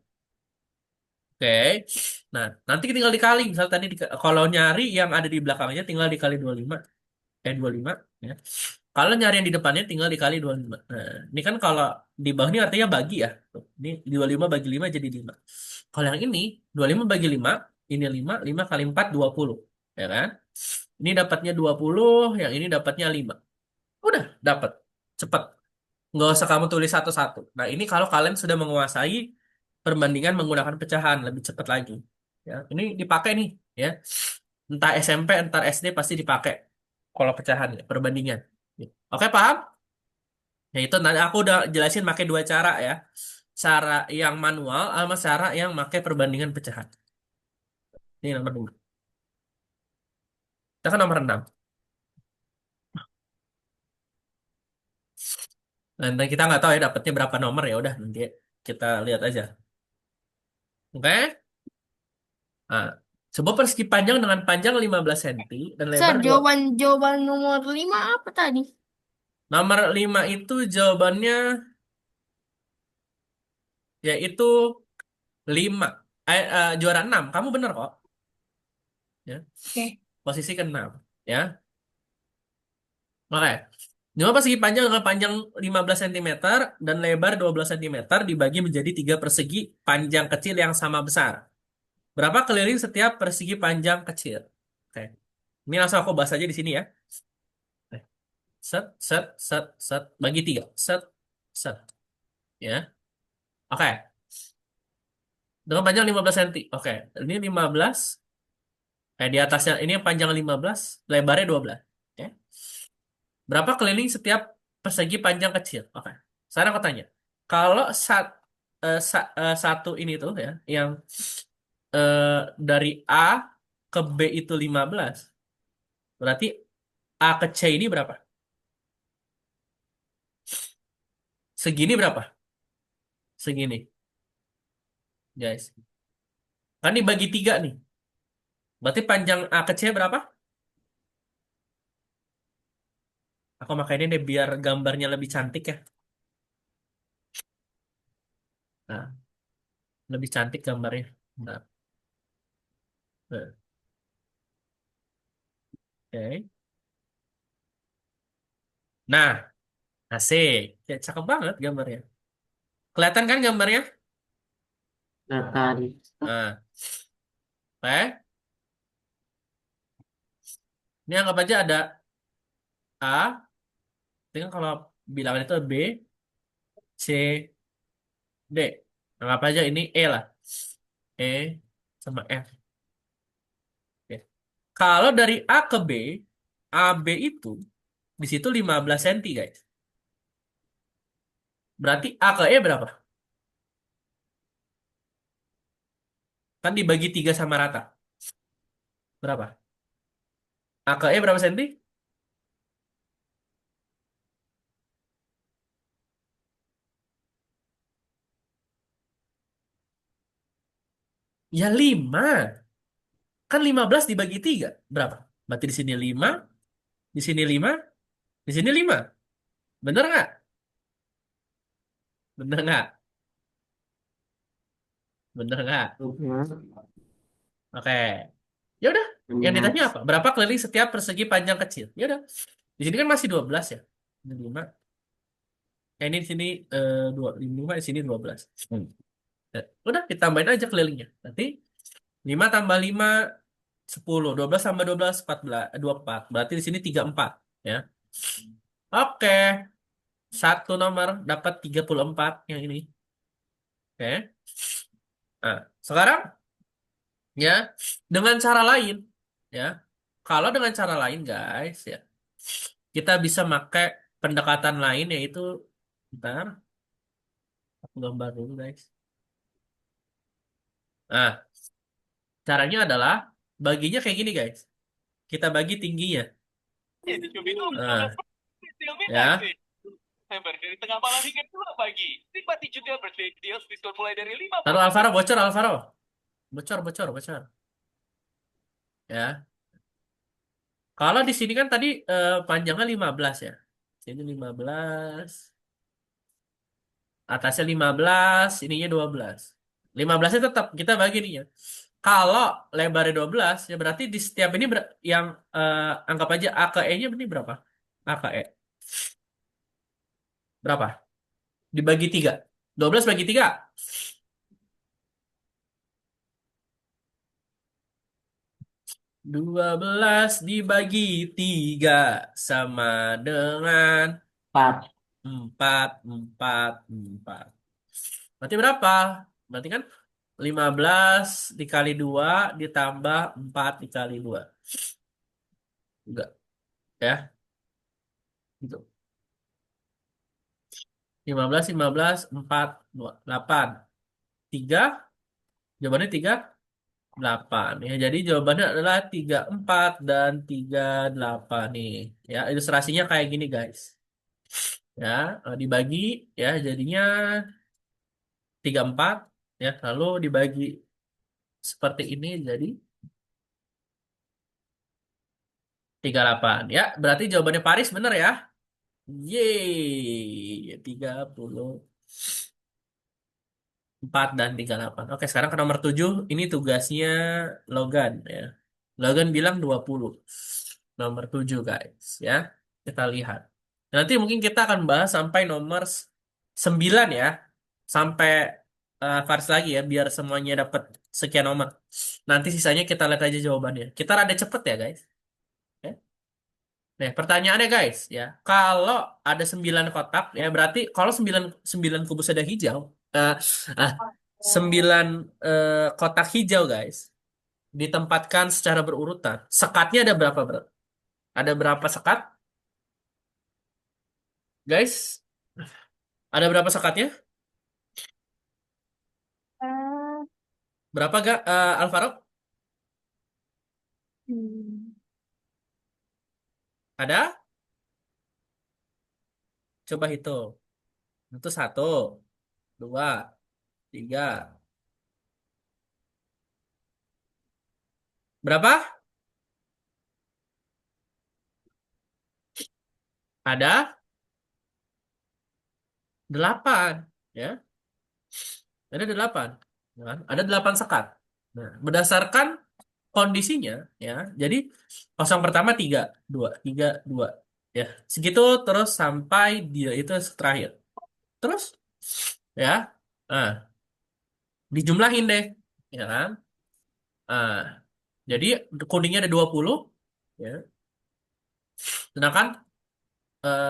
Speaker 2: Oke. Nah, nanti tinggal dikali. Misal tadi kalau nyari yang ada di belakangnya tinggal dikali 25. 25 ya. Kalau nyari yang di depannya tinggal dikali 25. Nah, ini kan kalau di bawah ini artinya bagi ya. Tuh, ini 25 bagi 5 jadi 5. Kalau yang ini 25 bagi 5, ini 5, 5 kali 4 20. Ya kan? Ini dapatnya 20, yang ini dapatnya 5. Udah, dapat. Cepat. Nggak usah kamu tulis satu-satu. Nah, ini kalau kalian sudah menguasai perbandingan menggunakan pecahan, lebih cepat lagi. Ya, ini dipakai nih, ya. Entah SMP, entah SD pasti dipakai. Kalau pecahan, ya, perbandingan. Oke, paham? Ya itu nanti aku udah jelasin pakai 2 cara ya. Cara yang manual sama cara yang pakai perbandingan pecahan. Ini nomor 2. Kita kan nomor 6. Dan kita nggak tahu ya dapatnya berapa nomor ya udah nanti kita lihat aja. Oke? Nah, sebuah persegi panjang dengan panjang 15 cm dan
Speaker 1: Sir,
Speaker 2: lebar 2.
Speaker 1: jawaban nomor 5 apa tadi?
Speaker 2: Nomor 5 itu jawabannya yaitu 5. Juara 6. Kamu bener kok. Ya.
Speaker 1: Oke.
Speaker 2: Posisi ke-6. Ya. Oke. Jumlah persegi panjang dengan panjang 15 cm dan lebar 12 cm dibagi menjadi tiga persegi panjang kecil yang sama besar. Berapa keliling setiap persegi panjang kecil? Oke. Ini langsung aku bahas aja di sini ya. Oke. Set, set, set, set. Bagi tiga. Set, set. Ya. Oke. Dengan panjang 15 cm. Oke. Ini 15. Di atasnya ini yang panjang 15, lebarnya 12. Oke. Berapa keliling setiap persegi panjang kecil? Oke. Sekarang aku tanya. Kalau satu ini tuh ya, yang eh, dari A ke B itu 15, berarti A ke C ini berapa? Segini berapa? Segini, guys. Kan dibagi tiga nih. Berarti panjang A ke C berapa? Aku makanya deh biar gambarnya lebih cantik ya. Nah, lebih cantik gambarnya. Nah, oke. Nah, asik. Ya, cakep banget gambarnya. Kelihatan kan gambarnya?
Speaker 3: Kelihatan.
Speaker 2: Nah, oke. Ini anggap aja ada A. Ini kan kalau bilangan itu B, C, D. Anggap aja ini E lah. E sama F. Oke. Kalau dari A ke B, AB itu di situ 15 cm, guys. Berarti A ke E berapa? Kan dibagi 3 sama rata. Berapa? A ke E berapa senti? Ya 5. Kan 15 dibagi 3. Berapa? Berarti di sini 5, di sini 5, di sini 5. Bener nggak? Bener nggak? Bener nggak?
Speaker 3: Benar.
Speaker 2: Oke. Ya udah. Yang
Speaker 3: Benar.
Speaker 2: ditanya apa? Berapa keliling setiap persegi panjang kecil? Ya udah. Di sini kan masih 12 ya. Ini 5. Ini di sini 5, di sini 12. Ya, udah ditambahin aja kelilingnya. Nanti 5 tambah 5 10, 12 tambah 12 14, 24. Berarti di sini 34 ya. Oke. Satu nomor dapat 34 yang ini. Oke. Nah, sekarang ya dengan cara lain ya. Kalau dengan cara lain guys ya, kita bisa pakai pendekatan lain yaitu bentar, aku gambar dulu guys. Nah, caranya adalah baginya kayak gini guys. Kita bagi tingginya. Nah, ya.
Speaker 6: Dari tengah malam hingga 2 pagi. Nikmati juga birthday deals diskon mulai dari 50.
Speaker 2: Taruh Alvaro bocor Alvaro. Bocor bocor bocor. Ya. Kalau di sini kan tadi panjangnya 15 ya. Sini 15. Atasnya 15, ininya 12. 15-nya tetap kita bagi nih ya. Kalau lebarnya 12, ya berarti di setiap ini yang anggap aja A ke E-nya ini berapa? A ke E. Berapa? Dibagi 3. 12 bagi 3. 12 dibagi 3 sama dengan
Speaker 3: 4.
Speaker 2: 4, 4, 4. Berarti berapa? Berarti kan 15 dikali 2 ditambah 4 dikali 2. Enggak, ya. Gitu. 15, 15, 4, 2, 8. 3, jawabannya 3, 8. Ya, jadi jawabannya adalah 3, 4, dan 3, 8 nih. Ya, ilustrasinya kayak gini, guys. Ya, dibagi, ya, jadinya 3, 4. Ya, lalu dibagi seperti ini, jadi 3, 8. Ya, berarti jawabannya Paris bener ya. Yeay, 34 dan 38. Oke, sekarang ke nomor 7. Ini tugasnya Logan ya. Logan bilang 20. Nomor 7 guys ya. Kita lihat. Nanti mungkin kita akan bahas sampai nomor 9 ya. Sampai Faris lagi ya, biar semuanya dapat sekian nomor. Nanti sisanya kita lihat aja jawabannya. Kita rada cepet ya guys. Ya. Nah, pertanyaannya guys ya, kalau ada 9 kotak ya berarti kalau 9 9 kubus ada hijau, eh ah, 9 kotak hijau guys ditempatkan secara berurutan. Sekatnya ada berapa bro? Ada berapa sekat? Guys, ada berapa sekatnya?
Speaker 1: Eh,
Speaker 2: Berapa gak Alvaro?
Speaker 1: hmm.
Speaker 2: Ada? Coba hitung. Itu satu, dua, tiga. Berapa? Ada 8. Ya, ada 8. Ya kan? Ada 8 sekat. Nah, berdasarkan kondisinya, ya. Jadi kosong pertama 3, 2, 3, 2. Ya, segitu terus sampai dia itu terakhir. Terus, ya, nah, dijumlahin deh, ya kan? Nah, jadi kuningnya ada 20, ya. Sedangkan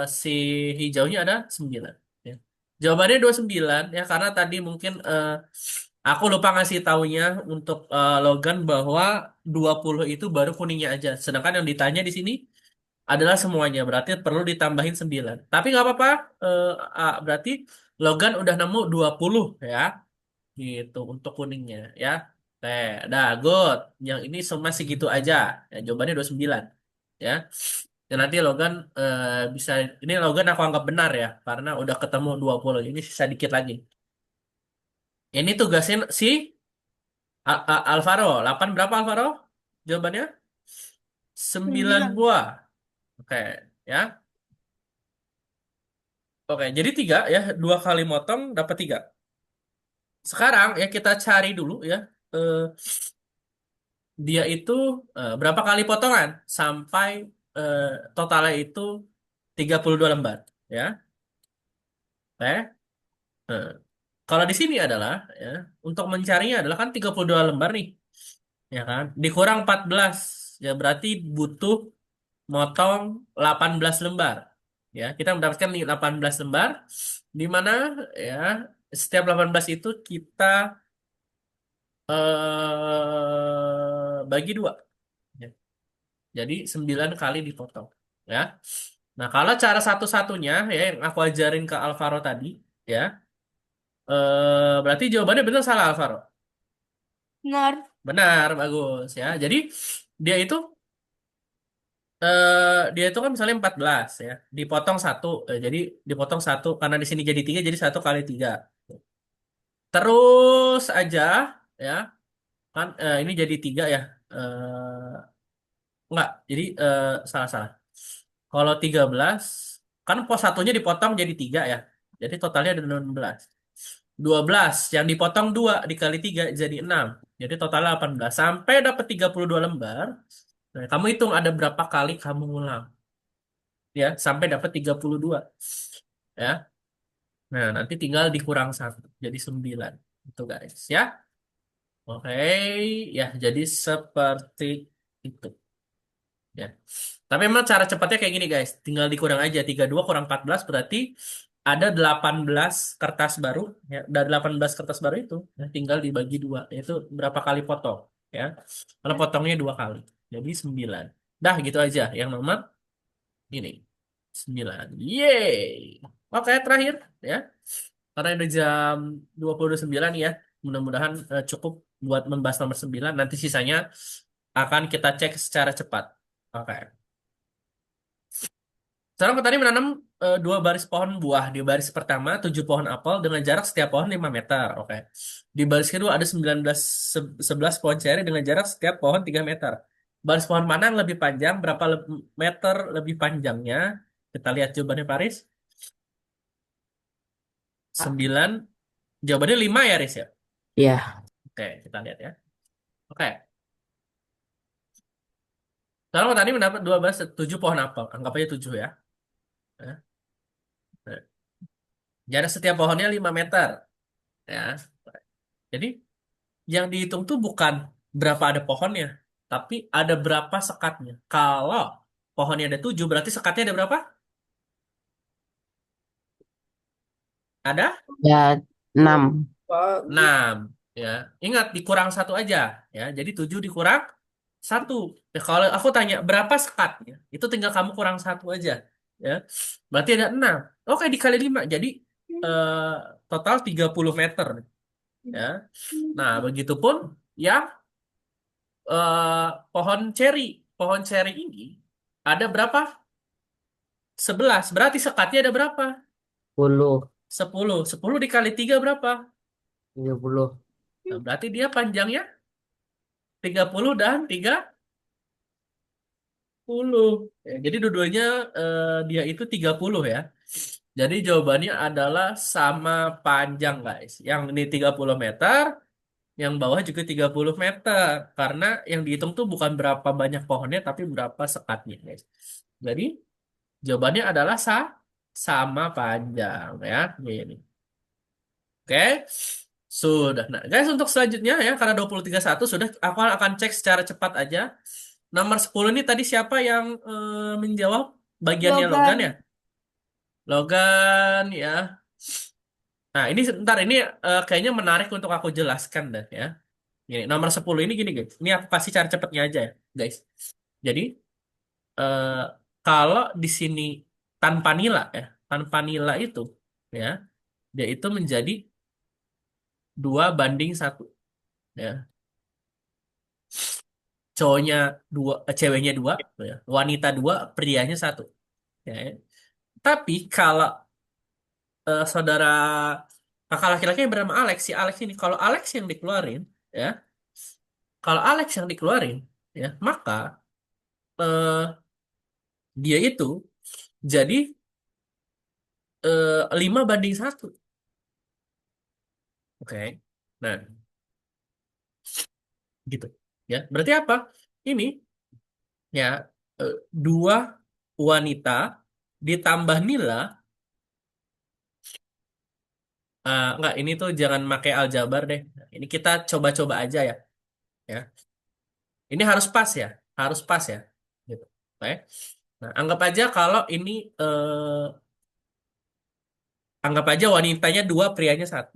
Speaker 2: si hijaunya ada 9. Ya. Jawabannya 29 ya karena tadi mungkin aku lupa ngasih taunya untuk Logan bahwa 20 itu baru kuningnya aja. Sedangkan yang ditanya di sini adalah semuanya. Berarti perlu ditambahin 9. Tapi nggak apa-apa. Berarti Logan udah nemu 20 ya. Gitu untuk kuningnya ya. Dah good. Yang ini semua segitu aja. Ya, jawabannya 29. Ya. Dan nanti Logan bisa ini Logan aku anggap benar ya karena udah ketemu 20. Ini sisa dikit lagi. Ini tugasin si Alvaro. 8 berapa Alvaro? Jawabannya 9
Speaker 1: 9.
Speaker 2: buah. Oke, ya. Oke, jadi 3 ya. 2 kali motong dapat 3. Sekarang ya kita cari dulu ya. eh, Dia itu berapa kali potongan sampai eh, totalnya itu 32 lembar ya. Oke. Nah, kalau di sini adalah ya untuk mencarinya adalah kan 32 lembar nih, ya kan? Dikurang 14 ya berarti butuh motong 18 lembar. Ya, kita mendapatkan nih 18 lembar di mana ya setiap 18 itu kita bagi dua. Ya. Jadi 9 kali dipotong. Ya. Nah, kalau cara satu-satunya ya yang aku ajarin ke Alvaro tadi, ya, berarti jawabannya benar salah Alvaro.
Speaker 1: Benar.
Speaker 2: Benar, bagus ya. Jadi dia itu dia itu kan misalnya 14 ya, dipotong satu, jadi dipotong satu karena di sini jadi 3 jadi 1 kali 3. Terus aja ya kan ini jadi 3 ya. Enggak, jadi salah-salah. Kalau 13 kan pos satunya dipotong jadi 3 ya. Jadi totalnya ada 16. 12 yang dipotong 2 dikali 3 jadi 6. Jadi totalnya 18. Sampai dapat 32 lembar. Nah, kamu hitung ada berapa kali kamu ngulang. Ya, sampai dapat 32. Ya. Nah, nanti tinggal dikurang 1. Jadi 9. Itu guys. Ya. Oke. Ya, jadi seperti itu. Ya. Tapi memang cara cepatnya kayak gini guys. Tinggal dikurang aja. 32 kurang 14 berarti ada 18 kertas baru. Ya. Dari 18 kertas baru itu ya, tinggal dibagi 2. Yaitu berapa kali potong. Ya. Kalau potongnya 2 kali. Jadi 9. Dah gitu aja. Yang nomor ini. 9. Yeay. Oke terakhir. Ya. Karena udah jam 29 ya. Mudah-mudahan cukup buat membahas nomor 9. Nanti sisanya akan kita cek secara cepat. Oke. Sekarang petani menanam 2 baris pohon buah. Di baris pertama 7 pohon apel dengan jarak setiap pohon 5 meter. Oke. Di baris kedua ada 11 pohon ceri dengan jarak setiap pohon 3 meter. Baris pohon mana yang lebih panjang? Berapa meter lebih panjangnya? Kita lihat jawabannya Paris. 9. Jawabannya 5 ya, Riz ya?
Speaker 3: Iya.
Speaker 2: Oke, kita lihat ya. Oke. Sekarang petani mendapat 7 pohon apel. Anggap aja 7 ya. Ya. Nah, jarak setiap pohonnya 5 meter. Ya. Jadi yang dihitung tuh bukan berapa ada pohonnya, tapi ada berapa sekatnya. Kalau pohonnya ada 7, berarti sekatnya ada berapa? Ada
Speaker 3: Ya, 6.
Speaker 2: 6. Ya. Ingat, dikurang satu aja. Ya. Jadi 7 dikurang satu. Ya, kalau aku tanya berapa sekatnya, itu tinggal kamu kurang satu aja. Ya. Berarti ada 6. Oke, dikali 5. Jadi eh, total 30 meter. Ya. Nah, begitupun yang pohon ceri. Pohon ceri ini ada berapa? 11. Berarti sekatnya ada berapa?
Speaker 3: 10.
Speaker 2: 10. 10 dikali 3 berapa?
Speaker 3: 30.
Speaker 2: Nah, berarti dia panjangnya 30 dan 30. Ya, jadi dua-duanya dia itu 30 ya. Jadi jawabannya adalah sama panjang guys. Yang ini 30 meter, yang bawah juga 30 meter. Karena yang dihitung tuh bukan berapa banyak pohonnya, tapi berapa sekatnya guys. Jadi jawabannya adalah sama panjang ya. Ini. Oke. Sudah. Nah, guys untuk selanjutnya ya karena 23-1 sudah aku akan cek secara cepat aja. Nomor 10 ini tadi siapa yang menjawab bagiannya Logan ya?
Speaker 1: Logan.
Speaker 2: Logan ya. Nah, ini sebentar ini kayaknya menarik untuk aku jelaskan dah ya. Ini nomor 10 ini gini guys. Ini aku kasih cara cepatnya aja ya, guys. Jadi eh, kalau di sini tanpa nila ya, tanpa nila itu ya, dia itu menjadi 2 banding 1 ya. Cowoknya 2, ceweknya 2 ya. Wanita 2, prianya 1 ya. Tapi kalau saudara kakak laki-laki yang bernama Alex, si Alex ini kalau Alex yang dikeluarin ya, kalau Alex yang dikeluarin ya, maka eh, dia itu jadi 5 banding 1. Oke. Nah, gitu. Ya, berarti apa? Ini ya 2 wanita ditambah Nila. Enggak, ini tuh jangan pakai aljabar deh. Ini kita coba-coba aja ya. Ya, ini harus pas ya, harus pas ya. Gitu. Oke. Nah, anggap aja kalau ini anggap aja wanitanya 2, prianya 1.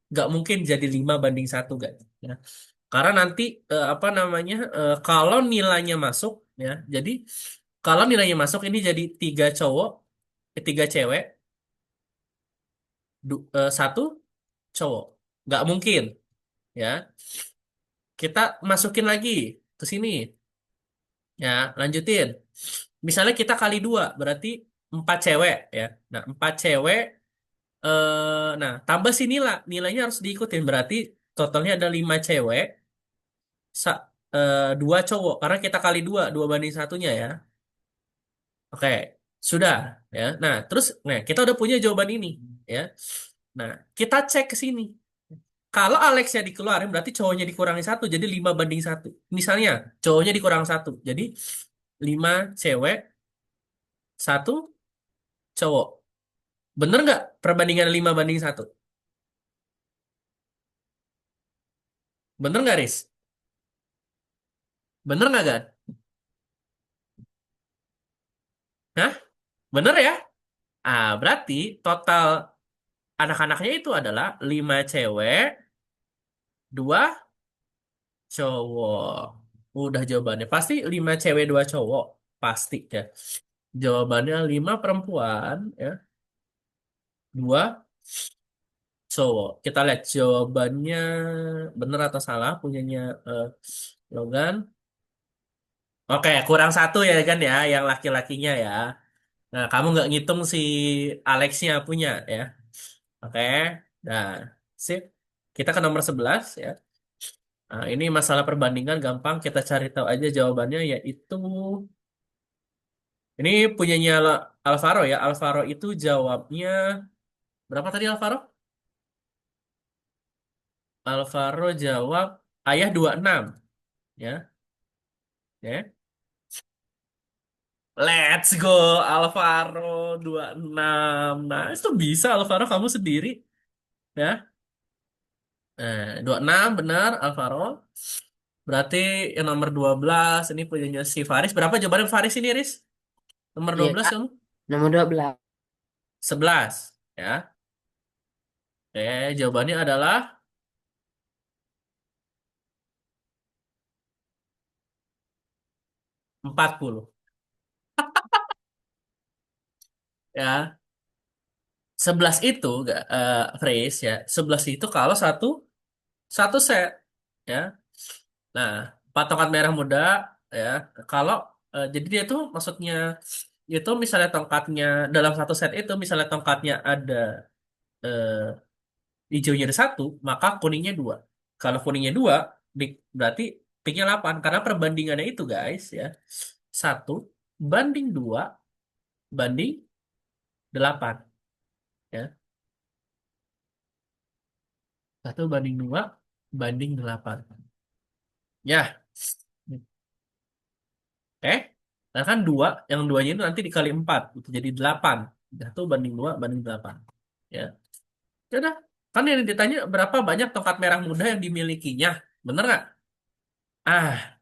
Speaker 2: Nggak mungkin jadi 5 banding 1 guys. Ya. Karena nanti apa namanya kalau nilainya masuk ya, jadi kalau nilainya masuk ini jadi 3 cowok, 3 cewek, 1 cowok. Nggak mungkin ya. Kita masukin lagi ke sini ya, lanjutin. Misalnya kita kali 2 berarti 4 cewek ya. Nah 4 cewek nah tambah si nilainya harus diikutin berarti totalnya ada 5 cewek, 2 cowok karena kita kali 2 banding 1-nya ya. Oke, sudah ya. Nah, terus nah kita udah punya jawaban ini ya. Nah, kita cek ke sini. Kalau Alexnya dikeluarin berarti cowoknya dikurangi 1 jadi 5 banding 1. Misalnya cowoknya dikurang 1 jadi 5 cewek 1 cowok. Bener nggak perbandingan 5 banding 1? Bener nggak, Riz? Bener nggak, Gan? Hah? Bener ya? Berarti total anak-anaknya itu adalah 5 cewek, 2 cowok. Udah jawabannya. Pasti 5 cewek, 2 cowok. Pasti ya. Jawabannya 5 perempuan, ya. 2 cowok. Kita lihat jawabannya bener atau salah punyanya Logan. Oke, kurang 1 ya kan ya, yang laki-lakinya ya. Nah, kamu nggak ngitung si Alexnya punya ya. Oke, nah, sip. Kita ke nomor 11 ya. Nah, ini masalah perbandingan gampang kita cari tahu aja jawabannya yaitu ini punyanya Alvaro ya. Alvaro itu jawabnya berapa tadi Alvaro? Alvaro jawab ayah 26 ya. Ya. Let's go, Alvaro 26. Nah, itu bisa Alvaro kamu sendiri. Ya. 26 benar Alvaro. Berarti yang nomor 12 ini punyanya si Faris. Berapa jawabannya Faris ini, Riz? Nomor
Speaker 3: Iya,
Speaker 2: 12
Speaker 3: Kak.
Speaker 2: kamu?
Speaker 3: Nomor 12.
Speaker 2: 11. Ya. Oke, jawabannya adalah 40. Ya. 11 itu, Faris ya. 11 itu kalau satu satu set. Ya. Nah, patokan merah muda ya. Kalau jadi dia tuh maksudnya itu misalnya tongkatnya dalam satu set itu misalnya tongkatnya ada eh, hijaunya ada satu, maka kuningnya dua. Kalau kuningnya dua, berarti pinknya 8 karena perbandingannya itu guys ya. Satu banding dua banding 8 ya. Satu banding dua banding 8. Ya, oke. Nah kan dua, yang duanya itu nanti dikali 4, itu jadi 8. Satu banding 2 banding 8. Ya. Ya udah. Kan yang ditanya berapa banyak tongkat merah muda yang dimilikinya. Bener nggak? Ah,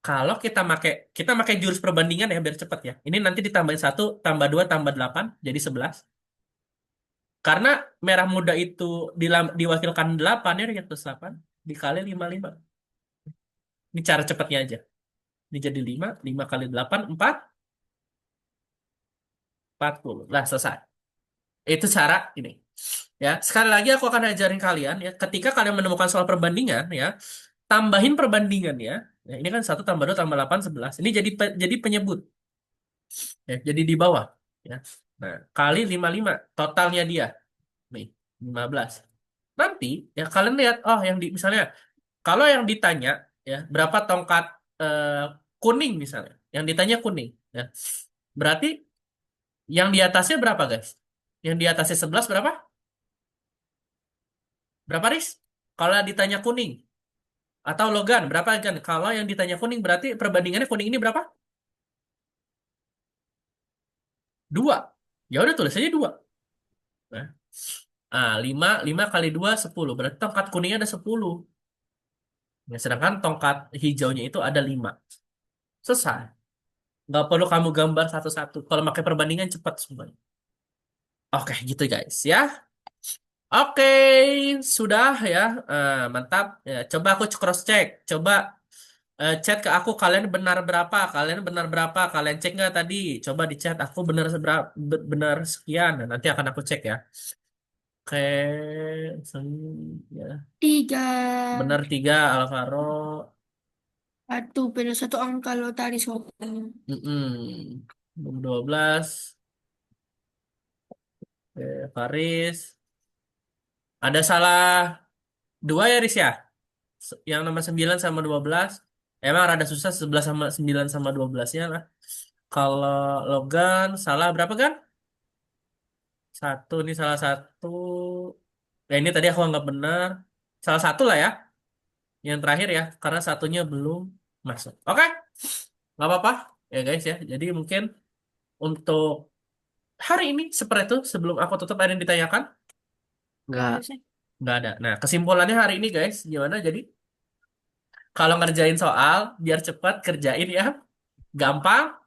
Speaker 2: kalau kita pakai jurus perbandingan ya biar cepet ya. Ini nanti ditambahin 1 tambah 2 tambah 8 jadi 11. Karena merah muda itu diwakilkan 8 ya, di atas 8 dikali 55. Ini cara cepatnya aja. Ini jadi 5, 5 kali 8 40. Lah selesai. Itu cara ini. Ya, sekali lagi aku akan ajarin kalian ya, ketika kalian menemukan soal perbandingan ya, tambahin perbandingannya. Ya, ini kan 1 tambah 2 tambah 8 11. Ini jadi penyebut. Ya, jadi di bawah ya. Nah, kali 55 totalnya dia. Nih, 15. Nanti ya kalian lihat oh yang misalnya kalau yang ditanya ya berapa tongkat eh, kuning misalnya. Yang ditanya kuning ya. Berarti yang di atasnya berapa, guys? Yang di atasnya 11 berapa? Berapa, Riz? Kalau ditanya kuning atau Logan berapa kan? Kalau yang ditanya kuning berarti perbandingannya kuning ini berapa? 2. Ya udah tulis aja 2. Nah, 5 kali 2 10. Berarti tongkat kuningnya ada 10. Ya, sedangkan tongkat hijaunya itu ada 5. Selesai. Nggak perlu kamu gambar satu-satu. Kalau pakai perbandingan cepat semuanya. Oke, gitu guys ya. Oke, sudah ya. Mantap. Ya, coba aku cross check. Coba chat ke aku kalian benar berapa? Kalian benar berapa? Kalian cek nggak tadi? Coba di chat aku benar seberapa? Benar sekian. Nah, nanti akan aku cek ya. Oke, ya.
Speaker 1: 3.
Speaker 2: Benar 3 Alvaro.
Speaker 1: Aduh, beda satu angka lo tadi soal.
Speaker 2: Mm-mm. 12. Oke, Faris. Ada salah 2 ya, Riz ya? Yang nomor 9 sama 12. Emang rada susah 11 sama 9 sama 12-nya lah. Kalau Logan salah berapa kan? Satu, ini salah satu. Ya ini tadi aku anggap benar. Salah satu lah ya. Yang terakhir ya. Karena satunya belum masuk. Oke. Nggak apa-apa. Ya guys ya. Jadi mungkin untuk hari ini seperti itu. Sebelum aku tutup ada yang ditanyakan?
Speaker 3: Enggak.
Speaker 2: Nggak ada. Nah kesimpulannya hari ini guys. Gimana jadi? Kalau ngerjain soal, biar cepat kerjain ya. Gampang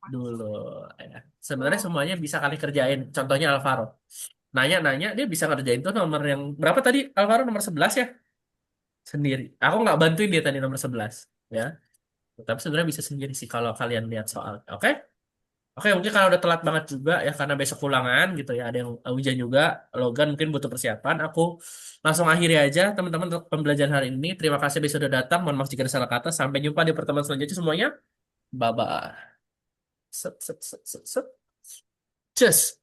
Speaker 2: dulu. Ya. Sebenarnya semuanya bisa kali kerjain. Contohnya Alvaro. Nanya-nanya, dia bisa ngerjain tuh nomor yang... Berapa tadi Alvaro? Nomor 11 ya? Sendiri. Aku nggak bantuin dia tadi nomor 11. Ya. Tapi sebenarnya bisa sendiri sih kalau kalian lihat soal. Oke? Oke, mungkin karena udah telat banget juga ya. Karena besok ulangan gitu ya. Ada yang hujan juga. Logan mungkin butuh persiapan. Aku langsung akhiri aja teman-teman untuk pembelajaran hari ini. Terima kasih sudah datang. Mohon maaf jika ada salah kata. Sampai jumpa di pertemuan selanjutnya semuanya. Bye-bye. Set, set, set, set, set. Cus.